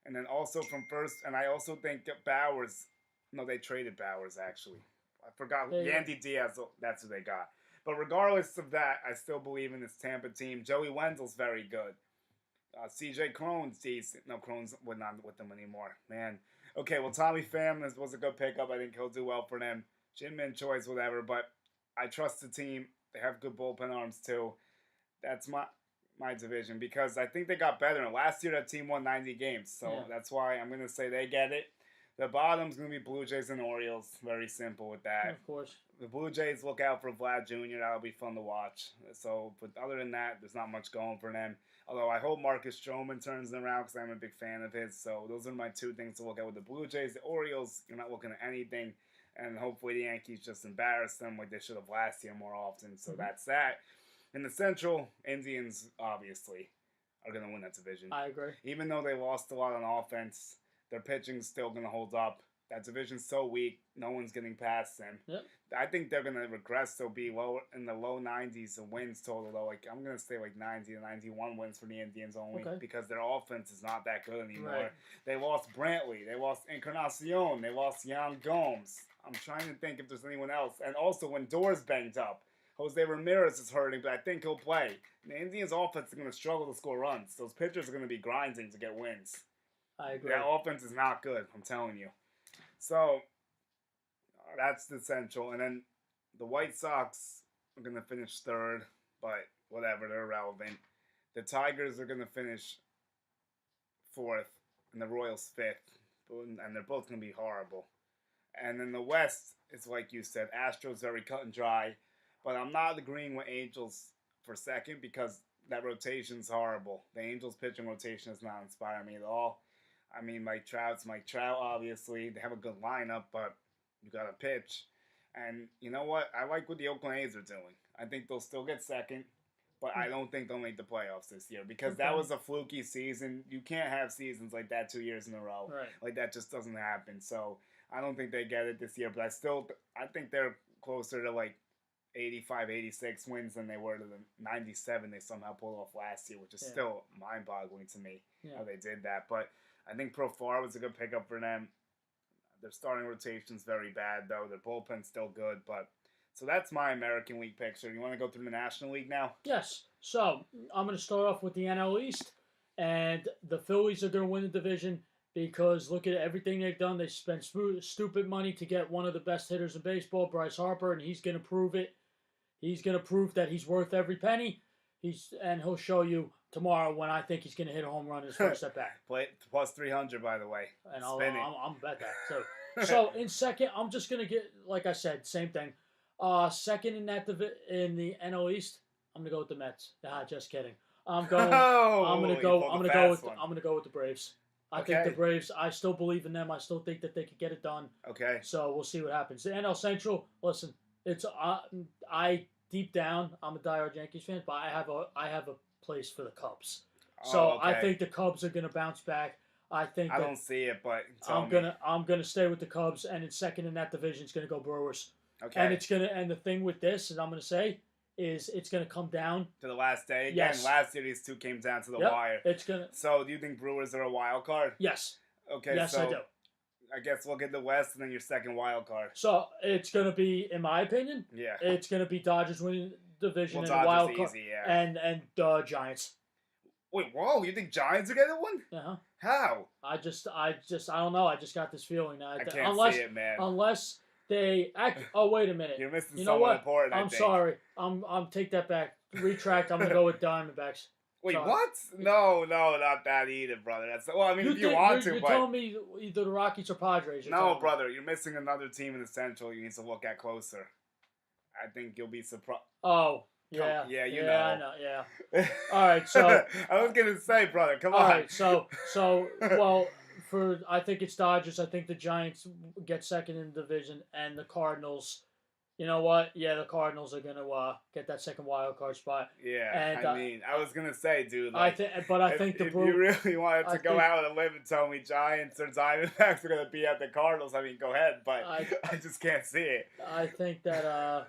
And then also from first, and I also think Bowers. No, they traded Bowers actually. I forgot. Yandy Diaz. That's who they got. But regardless of that, I still believe in this Tampa team. Joey Wendell's very good. C.J. Cron's decent. No, Cron's not with them anymore. Man. Okay, well, Tommy Pham was a good pickup. I think he'll do well for them. Jin-Min Choi's whatever, but I trust the team. They have good bullpen arms too. That's my division because I think they got better. And last year that team won 90 games, so that's why I'm going to say they get it. The bottom's going to be Blue Jays and Orioles. Very simple with that. Of course. The Blue Jays, look out for Vlad Jr. That'll be fun to watch. So, but other than that, there's not much going for them. Although I hope Marcus Stroman turns it around because I'm a big fan of his. So those are my two things to look at with the Blue Jays. The Orioles, you're not looking at anything. And hopefully the Yankees just embarrass them like they should have last year more often. So that's that. In the Central, Indians, obviously, are going to win that division. I agree. Even though they lost a lot on offense, their pitching's still going to hold up. That division's so weak, no one's getting past them. Yep. I think they're going to regress. They'll be low in the low 90s of wins total, though. Like I'm going to say like 90 to 91 wins for the Indians only because their offense is not that good anymore. Right. They lost Brantley. They lost Encarnacion. They lost Yan Gomes. I'm trying to think if there's anyone else. And also, when Door's banged up, Jose Ramirez is hurting, but I think he'll play. The Indians' offense is going to struggle to score runs. Those pitchers are going to be grinding to get wins. I agree. That offense is not good, I'm telling you. So, that's the Central. And then the White Sox are going to finish third, but whatever, they're irrelevant. The Tigers are going to finish fourth, and the Royals fifth. And they're both going to be horrible. And then the West is, like you said, Astros very cut and dry. But I'm not agreeing with Angels for second because that rotation's horrible. The Angels' pitching rotation does not inspire me at all. I mean, Mike Trout, obviously. They have a good lineup, but you got to pitch. And you know what? I like what the Oakland A's are doing. I think they'll still get second. but I don't think they'll make the playoffs this year because Okay. that was a fluky season. You can't have seasons like that 2 years in a row. Right. Like that just doesn't happen. So I don't think they get it this year, but I think they're closer to like 85, 86 wins than they were to the 97 they somehow pulled off last year, which is still mind-boggling to me how they did that. But I think Profar was a good pickup for them. Their starting rotation's very bad, though. Their bullpen's still good, but so that's my American League picture. You want to go through the National League now? Yes. So I'm going to start off with the NL East, and the Phillies are going to win the division because look at everything they've done. They spent stupid money to get one of the best hitters in baseball, Bryce Harper, and he's going to prove it. He's going to prove that he's worth every penny. He'll show you tomorrow when I think he's going to hit a home run his first at bat. Play plus 300, by the way. And I'll bet that. So in second, I'm just going to get, like I said, same thing. Second in the NL East, I'm going to go with the Mets. Just kidding. I'm going to go with the Braves. I think the Braves, I still believe in them. I still think that they could get it done. Okay. So we'll see what happens. The NL Central, listen, it's deep down, I'm a diehard Yankees fan, but I have a place for the Cubs. So I think the Cubs are going to bounce back. I don't see it, but I'm gonna stay with the Cubs, and in second in that division, it's gonna go Brewers. Okay. And the thing with this, and I'm gonna say, is it's gonna come down to the last day again. Yes. Last year these two came down to the wire. So do you think Brewers are a wild card? Yes. Okay. Yes, so I do. I guess we'll get the West and then your second wild card. So it's gonna be, in my opinion, it's gonna be Dodgers winning the division and wild card, and Giants. Wait, whoa! You think Giants are gonna win? Uh-huh. How? I don't know. I just got this feeling that I can't see it, man. Unless they act. Oh, wait a minute. You're missing someone important. I'm sorry. I'm take that back. Retract. I'm gonna go with Diamondbacks. Wait, what? No, not that either, brother. That's well. I mean, if you want to, you're but telling me either the Rockies or Padres. No, brother. You're missing another team in the Central. You need to look at closer. I think you'll be surprised. Oh. Yeah, you know. I know, yeah. All right, so I was gonna say, brother, come on. All right, so well, I think it's Dodgers. I think the Giants get second in the division, and the Cardinals. You know what? Yeah, the Cardinals are gonna get that second wild card spot. Yeah, and, I was gonna say, dude. I think if you really wanted to go out on a limb and tell me Giants or Diamondbacks are gonna be at the Cardinals, I mean, go ahead, but I just can't see it. I think that.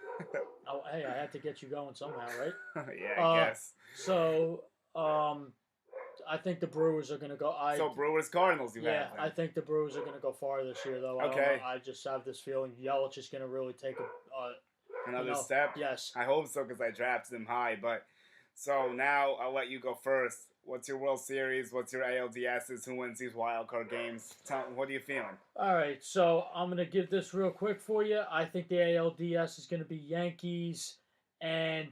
Hey, I had to get you going somehow, right? Yeah, I guess. So, I think the Brewers are going to go. So Brewers Cardinals, I think the Brewers are going to go far this year, though. Okay. I just have this feeling Yelich is going to really take another step. Yes. I hope so because I drafted him high. But so now I'll let you go first. What's your World Series? What's your ALDSs? Who wins these wild card games? What are you feeling? All right, so I'm going to give this real quick for you. I think the ALDS is going to be Yankees and...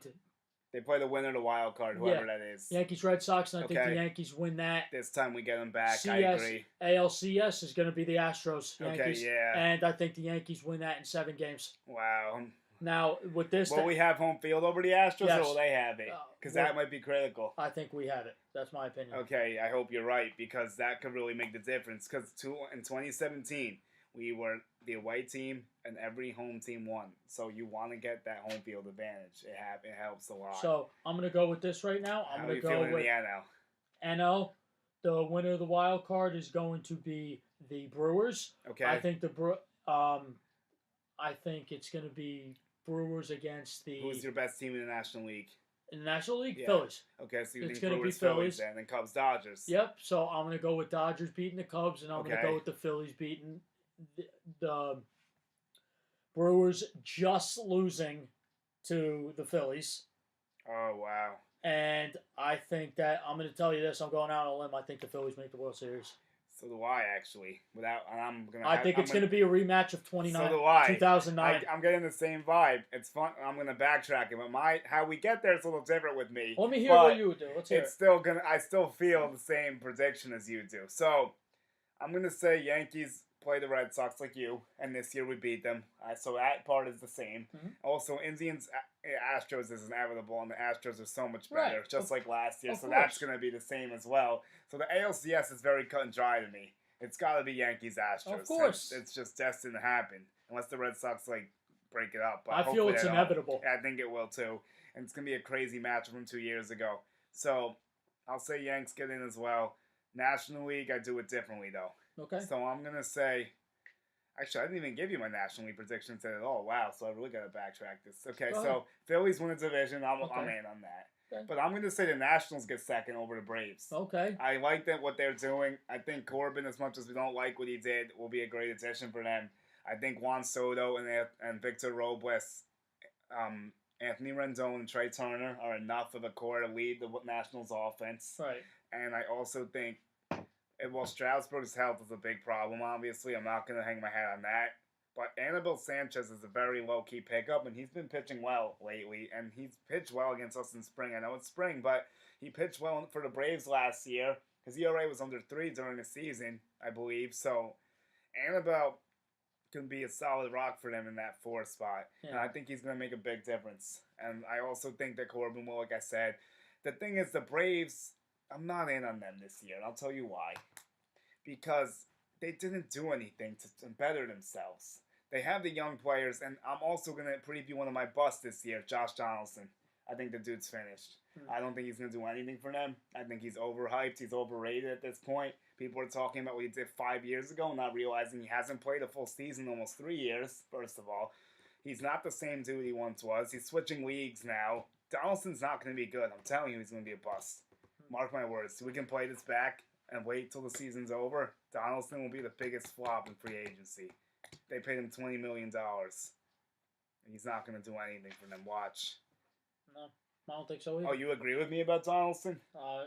They play the winner of the wild card, whoever that is. Yankees, Red Sox, and I think the Yankees win that. This time we get them back, I agree. ALCS is going to be the Astros, Yankees. Okay, yeah. And I think the Yankees win that in 7 games. Wow. Now, with this... Will we have home field over the Astros, or will they have it? Because that might be critical. I think we have it. That's my opinion. Okay, I hope you're right, because that could really make the difference. Because in 2017, we were the away team, and every home team won. So you want to get that home field advantage. It helps a lot. So I'm going to go with this right now. How are you feeling in the NL? NL, the winner of the wild card is going to be the Brewers. Okay. I think I think it's going to be Brewers against the... Who's your best team in the National League? In the National League? Yeah. Phillies. Okay, so you think Brewers, Phillies, and then Cubs, Dodgers. Yep, so I'm going to go with Dodgers beating the Cubs, and I'm going to go with the Phillies beating the Brewers, just losing to the Phillies. Oh, wow. And I think that, I'm going to tell you this, I'm going out on a limb, I think the Phillies make the World Series. So do I, actually. I think it's going to be a rematch of 2009. I'm getting the same vibe. It's fun. I'm going to backtrack it, but how we get there is a little different with me. Let me hear what you would do. Let's hear it. I still feel the same prediction as you do. So I'm going to say Yankees play the Red Sox like you, and this year we beat them. So that part is the same. Mm-hmm. Also, Indians, Astros is inevitable, and the Astros are so much better, just like last year. So that's going to be the same as well. So the ALCS is very cut and dry to me. It's got to be Yankees, Astros. Of course. It's just destined to happen. Unless the Red Sox, break it up. But I feel it's inevitable. I think it will too. And it's going to be a crazy match from 2 years ago. So I'll say Yanks get in as well. National League, I do it differently though. Okay. So I'm going to say, actually, I didn't even give you my National League predictions at all. Wow, so I really got to backtrack this. Okay, so Phillies win the division. I'm in on that. Okay. But I'm going to say the Nationals get second over the Braves. Okay. I like that what they're doing. I think Corbin, as much as we don't like what he did, will be a great addition for them. I think Juan Soto and Victor Robles, Anthony Rendon and Trey Turner are enough of a core to lead the Nationals offense. Right. And I also think, Strasburg's health is a big problem, obviously. I'm not going to hang my hat on that. But Anibal Sanchez is a very low-key pickup, and he's been pitching well lately. And he's pitched well against us in spring. I know it's spring, but he pitched well for the Braves last year. His ERA was under 3 during the season, I believe. So Anibal can be a solid rock for them in that 4th spot. Yeah. And I think he's going to make a big difference. And I also think that Corbin will, like I said. The thing is, the Braves, I'm not in on them this year, and I'll tell you why. Because they didn't do anything to better themselves. They have the young players, and I'm also going to preview one of my busts this year, Josh Donaldson. I think the dude's finished. I don't think he's going to do anything for them. I think he's overhyped. He's overrated at this point. People are talking about what he did 5 years ago, not realizing he hasn't played a full season in almost 3 years, first of all. He's not the same dude he once was. He's switching leagues now. Donaldson's not going to be good. I'm telling you, he's going to be a bust. Mark my words. We can play this back and wait till the season's over. Donaldson will be the biggest flop in free agency. They paid him $20 million. And he's not going to do anything for them. Watch. No, I don't think so either. Oh, you agree with me about Donaldson?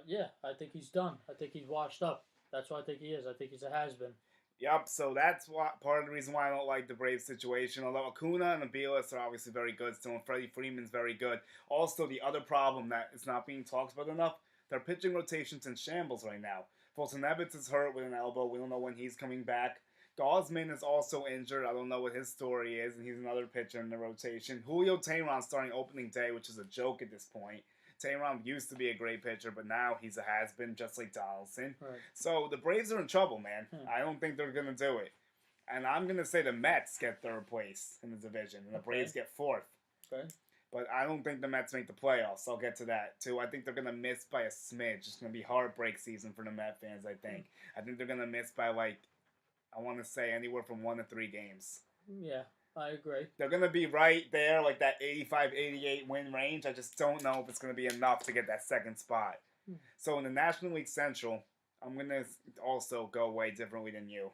Yeah, I think he's done. I think he's washed up. That's what I think he is. I think he's a has-been. Yep, so that's part of the reason why I don't like the Braves situation. Although Acuna and Aviles are obviously very good still, and Freddie Freeman's very good. Also, the other problem that is not being talked about enough, their pitching rotation's in shambles right now. Fulton Evans is hurt with an elbow. We don't know when he's coming back. Gosman is also injured. I don't know what his story is, and he's another pitcher in the rotation. Julio Teheran's starting opening day, which is a joke at this point. Teheran used to be a great pitcher, but now he's a has-been, just like Donaldson. Right. So the Braves are in trouble, man. I don't think they're going to do it. And I'm going to say the Mets get 3rd place in the division, and the Braves get 4th. Okay. But I don't think the Mets make the playoffs. I'll get to that, too. I think they're going to miss by a smidge. It's going to be heartbreak season for the Met fans, I think. I think they're going to miss by, I want to say anywhere from 1 to 3 games. Yeah, I agree. They're going to be right there, like that 85-88 win range. I just don't know if it's going to be enough to get that 2nd spot. So in the National League Central, I'm going to also go way differently than you.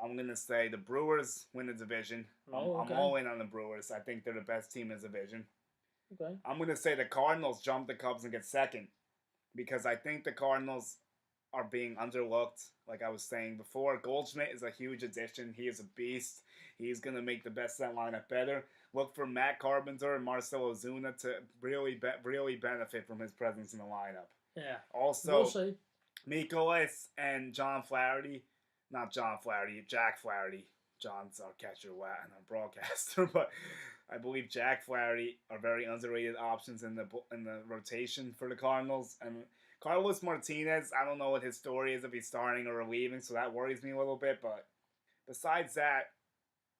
I'm going to say the Brewers win the division. I'm all in on the Brewers. I think they're the best team in the division. Okay. I'm going to say the Cardinals jump the Cubs and get 2nd. Because I think the Cardinals are being underlooked, like I was saying before. Goldschmidt is a huge addition. He is a beast. He's going to make the best set lineup better. Look for Matt Carpenter and Marcell Ozuna to really benefit from his presence in the lineup. Yeah. Also, we'll see. Mikolas and Jack Flaherty. John's our catcher and our broadcaster, but I believe Jack Flaherty are very underrated options in the rotation for the Cardinals. And Carlos Martinez, I don't know what his story is, if he's starting or relieving, so that worries me a little bit. But besides that,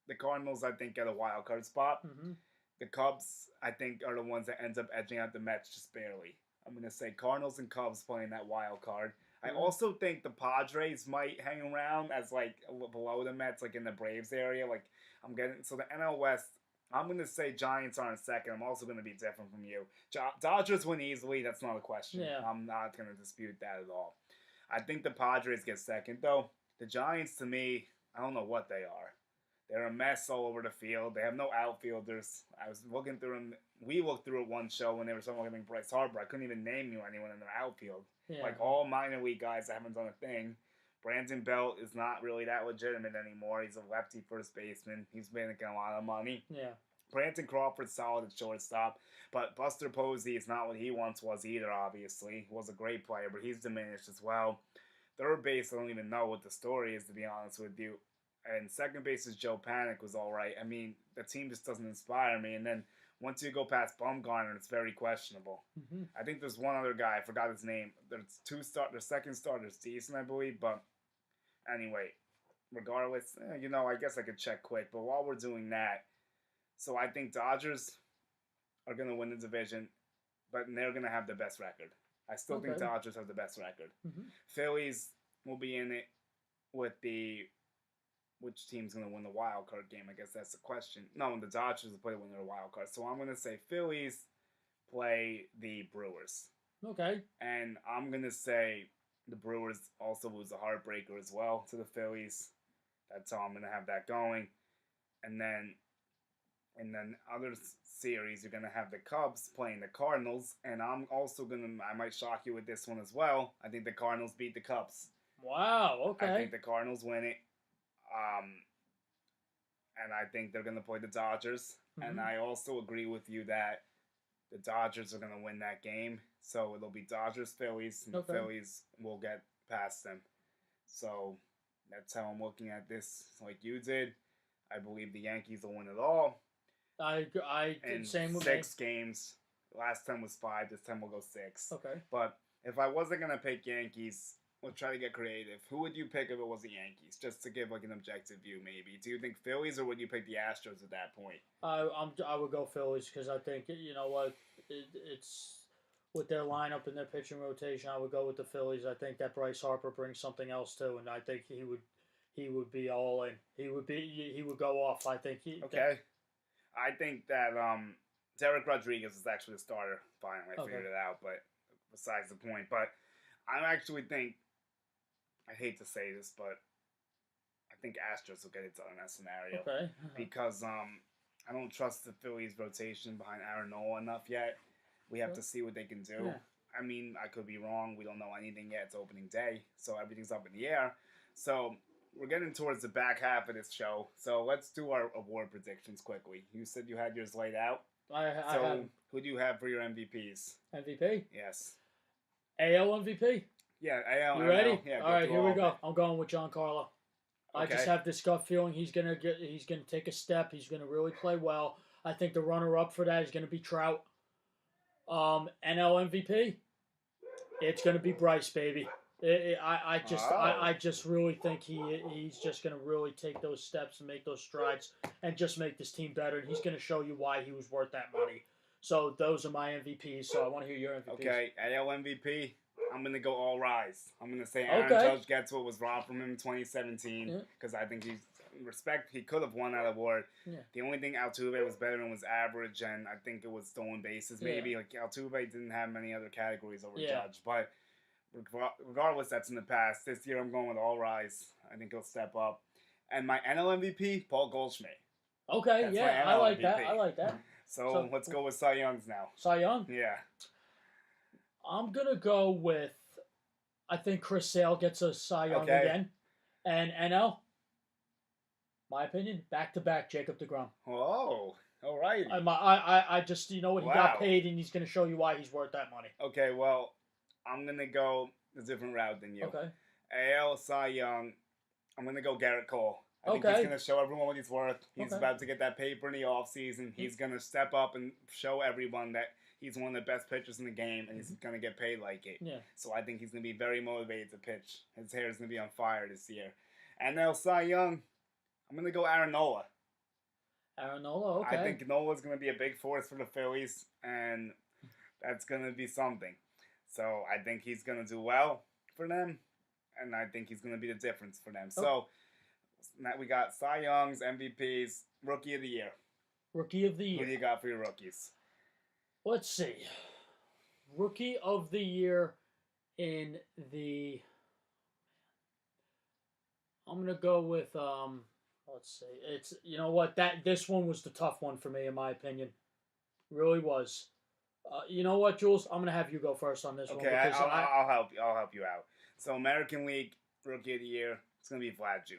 the Cardinals, I think, get a wild card spot. Mm-hmm. The Cubs, I think, are the ones that ends up edging out the Mets just barely. I'm going to say Cardinals and Cubs playing that wild card. I also think the Padres might hang around as, below the Mets, in the Braves area. So the NL West, I'm going to say Giants are in 2nd. I'm also going to be different from you. Dodgers win easily. That's not a question. Yeah. I'm not going to dispute that at all. I think the Padres get 2nd, though. The Giants, to me, I don't know what they are. They're a mess all over the field. They have no outfielders. I was looking through them. We looked through it one show when they were talking about Bryce Harper. I couldn't even name you anyone in their outfield. Yeah. All minor league guys that haven't done a thing. Brandon Belt is not really that legitimate anymore. He's a lefty first baseman. He's making a lot of money. Yeah. Brandon Crawford's solid at shortstop. But Buster Posey is not what he once was either, obviously. He was a great player, but he's diminished as well. Third base, I don't even know what the story is, to be honest with you. And second base is Joe Panic was all right. I mean, the team just doesn't inspire me. And then once you go past Bumgarner, it's very questionable. Mm-hmm. I think there's one other guy. I forgot his name. There's their second starter's decent, I believe. But anyway, regardless, I guess I could check quick. But while we're doing that, So I think Dodgers are going to win the division, but they're going to have the best record. I still think Okay. Dodgers have the best record. Mhm. Phillies will be in it with which team's going to win the wild card game? I guess that's the question. No, the Dodgers will play the winner of the wild card. So I'm going to say Phillies play the Brewers. Okay. And I'm going to say the Brewers also lose a heartbreaker as well to the Phillies. That's how I'm going to have that going. And then other series, you're going to have the Cubs playing the Cardinals. And I'm also I might shock you with this one as well. I think the Cardinals beat the Cubs. Wow. Okay. I think the Cardinals win it. And I think they're going to play the Dodgers. Mhm. And I also agree with you that the Dodgers are going to win that game. So it'll be Dodgers-Phillies, and Okay. the Phillies will get past them. So that's how I'm looking at this, like you did. I believe the Yankees will win it all. I same with 6 games. Last time was 5. This time we'll go 6. me. Okay. But if I wasn't going to pick Yankees, we'll try to get creative. Who would you pick if it was the Yankees? Just to give like an objective view, maybe. Do you think Phillies, or would you pick the Astros at that point? I would go Phillies because I think you know what it's with their lineup and their pitching rotation. I would go with the Phillies. I think that Bryce Harper brings something else too, and I think he would be all in. He would go off. I think Okay. I think that Derek Rodriguez is actually the starter. Finally, I figured it out, but besides the point. But I actually think, I hate to say this, but I think Astros will get it done in that scenario. Okay. Because I don't trust the Phillies' rotation behind Aaron Nola enough yet. We have to see what they can do. Yeah. I mean, I could be wrong. We don't know anything yet. It's opening day, so everything's up in the air. So we're getting towards the back half of this show. So let's do our award predictions quickly. You said you had yours laid out. I have Who do you have for your MVPs? MVP. Yes. AL MVP. Yeah, AL. You ready? NL. Yeah, all right, here we go. It. I'm going with Giancarlo. I just have this gut feeling he's gonna take a step. He's gonna really play well. I think the runner up for that is gonna be Trout. NL MVP. It's gonna be Bryce, baby. I just really think he's just gonna really take those steps and make those strides and just make this team better. And he's gonna show you why he was worth that money. So those are my MVPs. So I want to hear your MVPs. Okay, AL MVP. I'm going to go all rise. I'm going to say Aaron Judge gets what was robbed from him in 2017 because I think he could have won that award. Yeah. The only thing Altuve was better than was average, and I think it was stolen bases maybe. Like Altuve didn't have many other categories over Judge. But regardless, that's in the past. This year I'm going with all rise. I think he'll step up. And my NL MVP, Paul Goldschmidt. Okay, that's I like that. I like that. So let's go with Cy Young's now. Cy Young? Yeah. I'm going to go with, I think Chris Sale gets a Cy Young again. And NL, my opinion, back-to-back Jacob deGrom. Oh, all right. I just, you know what, he got paid, and he's going to show you why he's worth that money. Okay, well, I'm going to go a different route than you. Okay. AL Cy Young, I'm going to go Garrett Cole. I think he's going to show everyone what he's worth. He's about to get that paper in the offseason. He's going to step up and show everyone that he's one of the best pitchers in the game, and he's going to get paid like it. Yeah. So I think he's going to be very motivated to pitch. His hair is going to be on fire this year. And now Cy Young, I'm going to go Aaron Nola. Aaron Nola, okay. I think Nola's going to be a big force for the Phillies, and that's going to be something. So I think he's going to do well for them, and I think he's going to be the difference for them. So now we got Cy Young's MVPs, Rookie of the Year. Rookie of the Year. Who do you got for your rookies? Let's see. Rookie of the Year in the... I'm going to go with... let's see. It's, you know what? This one was the tough one for me, in my opinion. Really was. You know what, Jules? I'm going to have you go first on this one. Okay, I'll help you. I'll help you out. So American League Rookie of the Year, it's going to be Vlad Jr.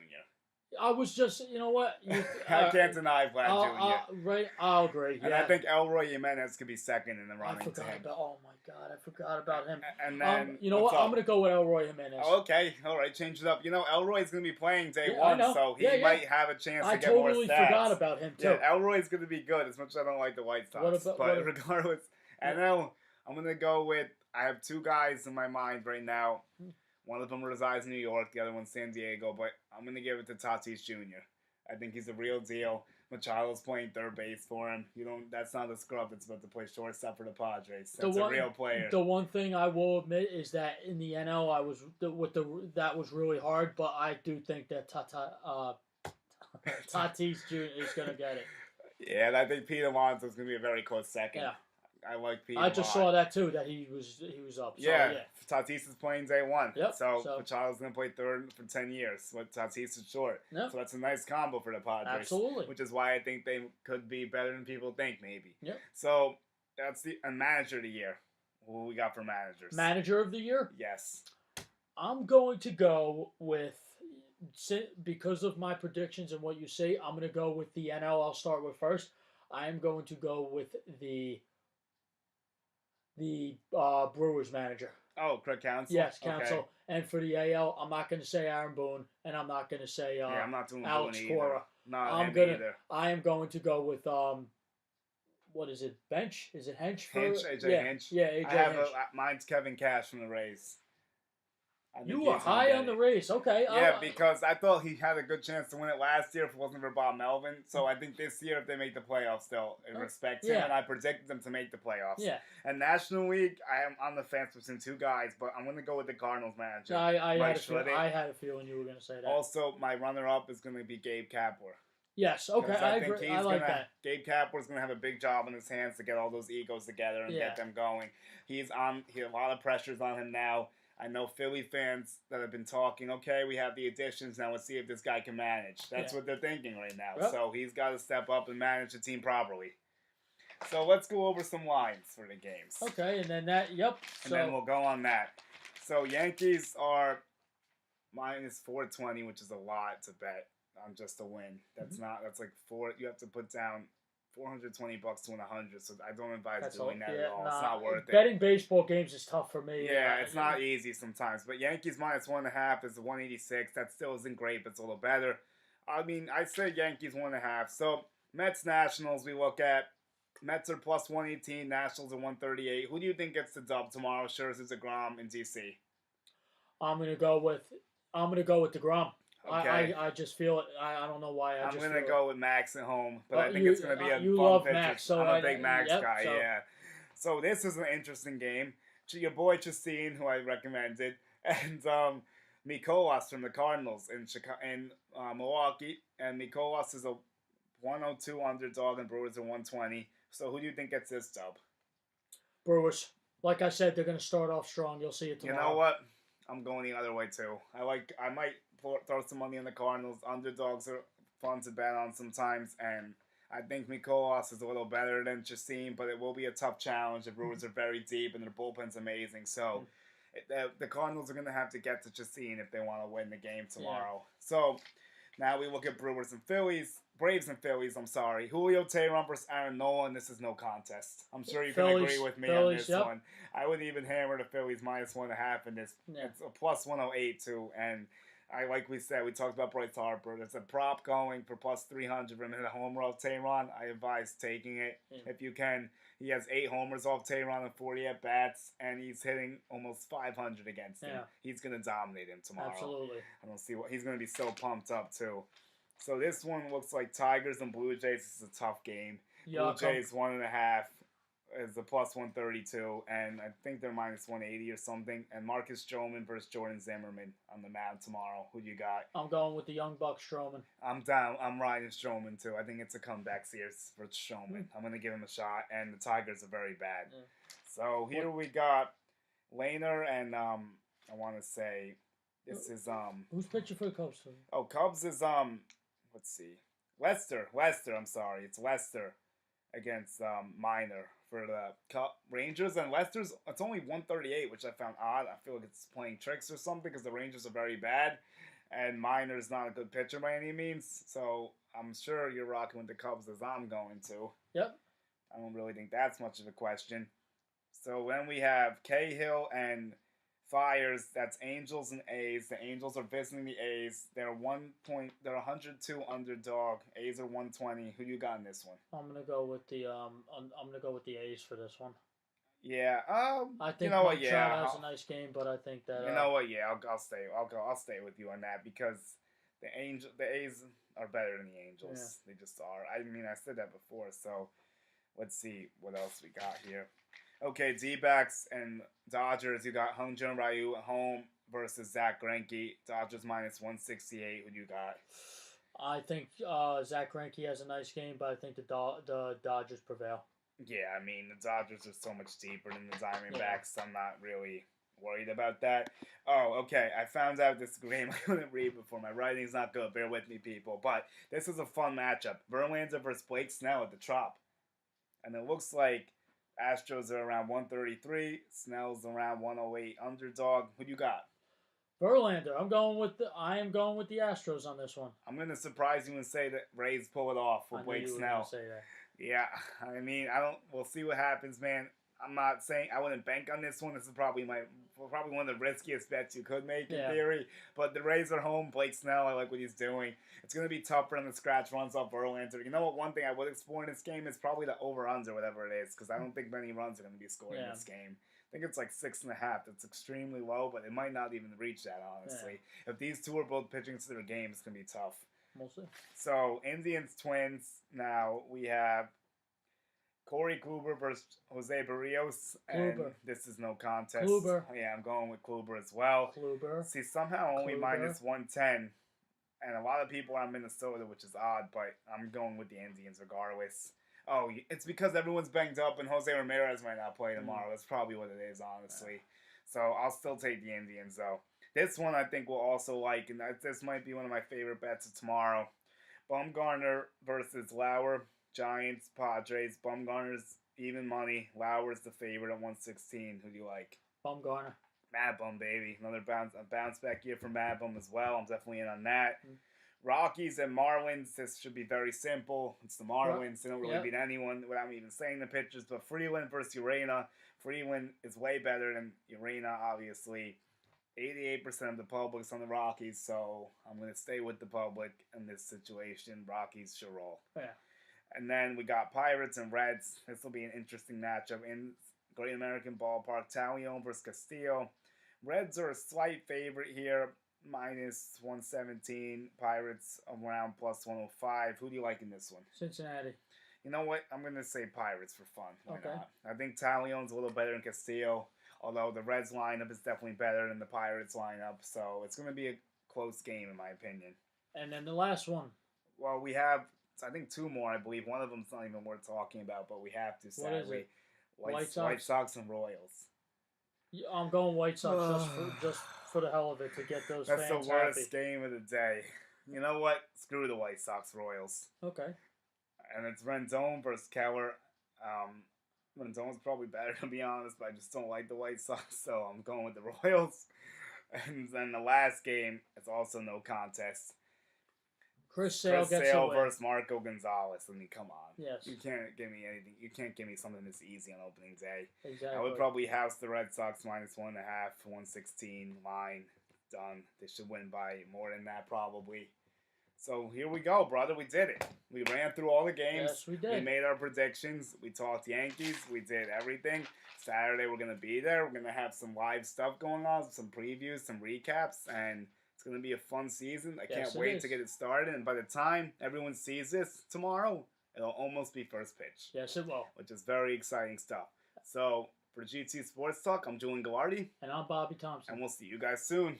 I was just, you know what? I can't deny Vlad Jr. Right, I'll agree. And I think Elroy Jimenez could be second in the running to him. Oh my God, I forgot about him. And then you know what? I'm going to go with Elroy Jimenez. Okay, all right, change it up. You know, Elroy's going to be playing day one, so he might have a chance to get more stats. I totally forgot about him too. Yeah, Elroy's going to be good, as much as I don't like the White Sox. But regardless, and now I'm going to go with, I have two guys in my mind right now. One of them resides in New York, the other one's San Diego, but I'm going to give it to Tatis Jr. I think he's a real deal. Machado's playing third base for him. That's not a scrub that's about to play shortstop for the Padres. That's a real player. The one thing I will admit is that in the NL, that was really hard, but I do think that Tatis Jr. is gonna get it. Yeah, and I think Pete Alonso is gonna be a very close second. Yeah. I like Pete. I just saw that too, that he was up. So, yeah. Tatis is playing day one. Yep. So Machado's gonna play third for 10 years. But Tatis is short. Yep. So that's a nice combo for the Padres. Absolutely. Which is why I think they could be better than people think, maybe. Yep. So that's a manager of the year. What we got for managers? Manager of the year? Yes. I'm going to go with, because of my predictions and what you say, I'm going to go with the NL. I'll start with first. I am going to go with the Brewers manager. Oh, Craig Counsell? Yes, Counsell. Okay. And for the AL, I'm not going to say Aaron Boone, and I'm not going to say I'm not doing Alex Boone Cora. Not either. I am going to go with what is it? Bench? Is it Hench? Hench, AJ Hench. Yeah, AJ Hench. Mine's Kevin Cash from the Rays. You were high on the Rays, okay? Yeah, because I thought he had a good chance to win it last year if it wasn't for Bob Melvin. So I think this year, if they make the playoffs, they'll respect him, and I predicted them to make the playoffs. Yeah. And National League, I am on the fence between two guys, but I'm going to go with the Cardinals manager. I had a feeling you were going to say that. Also, my runner-up is going to be Gabe Kapler. Yes, okay, I agree. I like that. Gabe Kapler's going to have a big job on his hands to get all those egos together and get them going. He a lot of pressure's on him now. I know Philly fans that have been talking, okay, we have the additions, now let's see if this guy can manage. That's what they're thinking right now. Yep. So he's got to step up and manage the team properly. So let's go over some lines for the games. Okay, and then And then we'll go on that. So Yankees are minus 420, which is a lot to bet on just a win. That's that's like you have to put down $420 to win 100, so I don't advise doing that at all. It's not worth it. Betting baseball games is tough for me. Yeah, it's not easy sometimes. But Yankees minus 1.5 is 186. That still isn't great, but it's a little better. I mean, I'd say Yankees 1.5. So Mets Nationals, we look at Mets are plus 118, Nationals are 138. Who do you think gets the dub tomorrow? Scherzer, DeGrom, in DC. I'm gonna go with DeGrom. Okay. I just feel it. I don't know why. I'm going to go with Max at home, but I think it's going to be a you fun love pitcher. Max, so I'm a big Max guy, so. yeah. So this is an interesting game. Your boy Chacin, who I recommended, and Mikolas from the Cardinals in Milwaukee. And Mikolas is a 102 underdog, and Brewers are 120. So who do you think gets this dub? Brewers. Like I said, they're going to start off strong. You'll see it tomorrow. You know what? I'm going the other way too. I might throw some money on the Cardinals. Underdogs are fun to bet on sometimes, and I think Mikolas is a little better than Chacin, but it will be a tough challenge. The Brewers are very deep, and their bullpen's amazing. So the Cardinals are going to have to get to Chacin if they want to win the game tomorrow. Yeah. So now we look at Braves and Phillies. I'm sorry. Julio Teheran versus Aaron Nola. This is no contest. I'm sure you can agree with me on this one. I would even hammer the Phillies minus 1.5 in this. Yeah. It's a plus 108 too, and like we said, we talked about Bryce Harper. There's a prop going for plus 300 for him to hit a homer off Teheran. I advise taking it if you can. He has 8 homers off Teheran and 40 at-bats, and he's hitting almost 500 against him. He's going to dominate him tomorrow. Absolutely. I don't see what he's going to be so pumped up, too. So this one looks like Tigers and Blue Jays. This is a tough game. Blue Jays 1.5 is a plus 132, and I think they're minus 180 or something. And Marcus Stroman versus Jordan Zimmerman on the mound tomorrow. Who do you got? I'm going with the young buck Stroman. I'm down. I'm riding Stroman too. I think it's a comeback series for Stroman. I'm going to give him a shot, and the Tigers are very bad. Yeah. So here we got Lehner, and I want to say this is who's pitching for the Cubs? Oh, Cubs is let's see, Lester. I'm sorry, it's Lester against Minor for the Rangers, and Lester's it's only 138, which I found odd. I feel like it's playing tricks or something because the Rangers are very bad, and Minor's not a good pitcher by any means. So I'm sure you're rocking with the Cubs as I'm going to. Yep. I don't really think that's much of a question. So then we have Cahill and Fires. That's Angels and A's. The Angels are visiting the A's. They're 102 underdog. A's are 120. Who do you got in this one? I'm gonna go with the A's for this one. Yeah. I think Mike Trout has a nice game, but I think that you know what? Yeah, I'll stay with you on that because The A's are better than the Angels. Yeah. They just are. I mean, I said that before. So let's see what else we got here. Okay, D-backs and Dodgers. You got Hung Jun Ryu at home versus Zach Greinke. Dodgers minus 168. Who do you got? I think Zach Greinke has a nice game, but I think the Dodgers prevail. Yeah, I mean, the Dodgers are so much deeper than the Diamondbacks. Yeah. I'm not really worried about that. Oh, okay. I found out this game I couldn't read before. My writing's not good. Bear with me, people. But this is a fun matchup. Verlander versus Blake Snell at the Trop. And it looks like Astros are around 133. Snell's around 108 underdog. Who do you got? Verlander. I am going with the Astros on this one. I'm gonna surprise you and say that Rays pull it off with Blake Snell. Say that. Yeah, I mean, we'll see what happens, man. I'm not saying I wouldn't bank on this one. This is probably one of the riskiest bets you could make in theory. But the Rays are home. Blake Snell, I like what he's doing. It's going to be tough for him to scratch runs off Verlander. You know what? One thing I would explore in this game is probably the over-runs or whatever it is, because I don't think many runs are going to be scored in this game. I think it's like 6.5. That's extremely low, but it might not even reach that, honestly. Yeah. If these two are both pitching to their game, it's going to be tough. Mostly. So, Indians, Twins. Now, we have Corey Kluber versus Jose Barrios. And this is no contest. Kluber. Yeah, I'm going with Kluber as well. Kluber. See, somehow only minus 110. And a lot of people are in Minnesota, which is odd, but I'm going with the Indians regardless. Oh, it's because everyone's banged up and Jose Ramirez might not play tomorrow. That's probably what it is, honestly. So I'll still take the Indians, though. This one I think we'll also like, and this might be one of my favorite bets of tomorrow. Bumgarner versus Lauer. Giants, Padres. Bumgarner's even money. Lauer's the favorite at 116. Who do you like? Bumgarner. Mad Bum, baby. Another bounce back year for Mad Bum as well. I'm definitely in on that. Rockies and Marlins. This should be very simple. It's the Marlins. They don't really beat anyone without me even saying the pitchers. But Freeland versus Urena. Freeland is way better than Urena, obviously. 88% of the public's on the Rockies, so I'm going to stay with the public in this situation. Rockies should roll. Yeah. And then we got Pirates and Reds. This will be an interesting matchup in Great American Ballpark. Taillon versus Castillo. Reds are a slight favorite here, minus 117. Pirates around plus 105. Who do you like in this one? Cincinnati. You know what? I'm going to say Pirates for fun. Why okay. not? I think Taillon's a little better than Castillo, although the Reds lineup is definitely better than the Pirates lineup. So it's going to be a close game, in my opinion. And then the last one. Well, we have, I think, two more, I believe. One of them's not even worth talking about, but we have to, sadly. What is it? White Sox and Royals. Yeah, I'm going White Sox just for the hell of it to get those fans happy. That's the worst game of the day. You know what? Screw the White Sox Royals. Okay. And it's Rendon versus Keller. Rendon's probably better, to be honest, but I just don't like the White Sox, so I'm going with the Royals. And then the last game, it's also no contest. Chris Sale versus Marco Gonzalez. I mean, come on. Yes. You can't give me anything. You can't give me something this easy on opening day. Exactly. I would probably house the Red Sox minus 1.5, 116 line. Done. They should win by more than that, probably. So here we go, brother. We did it. We ran through all the games. Yes, we did. We made our predictions. We talked Yankees. We did everything. Saturday, we're going to be there. We're going to have some live stuff going on, some previews, some recaps, and it's going to be a fun season. I can't wait to get it started. And by the time everyone sees this tomorrow, it'll almost be first pitch. Yes, it will. Which is very exciting stuff. So for GT Sports Talk, I'm Julian Gallardi. And I'm Bobby Thompson. And we'll see you guys soon.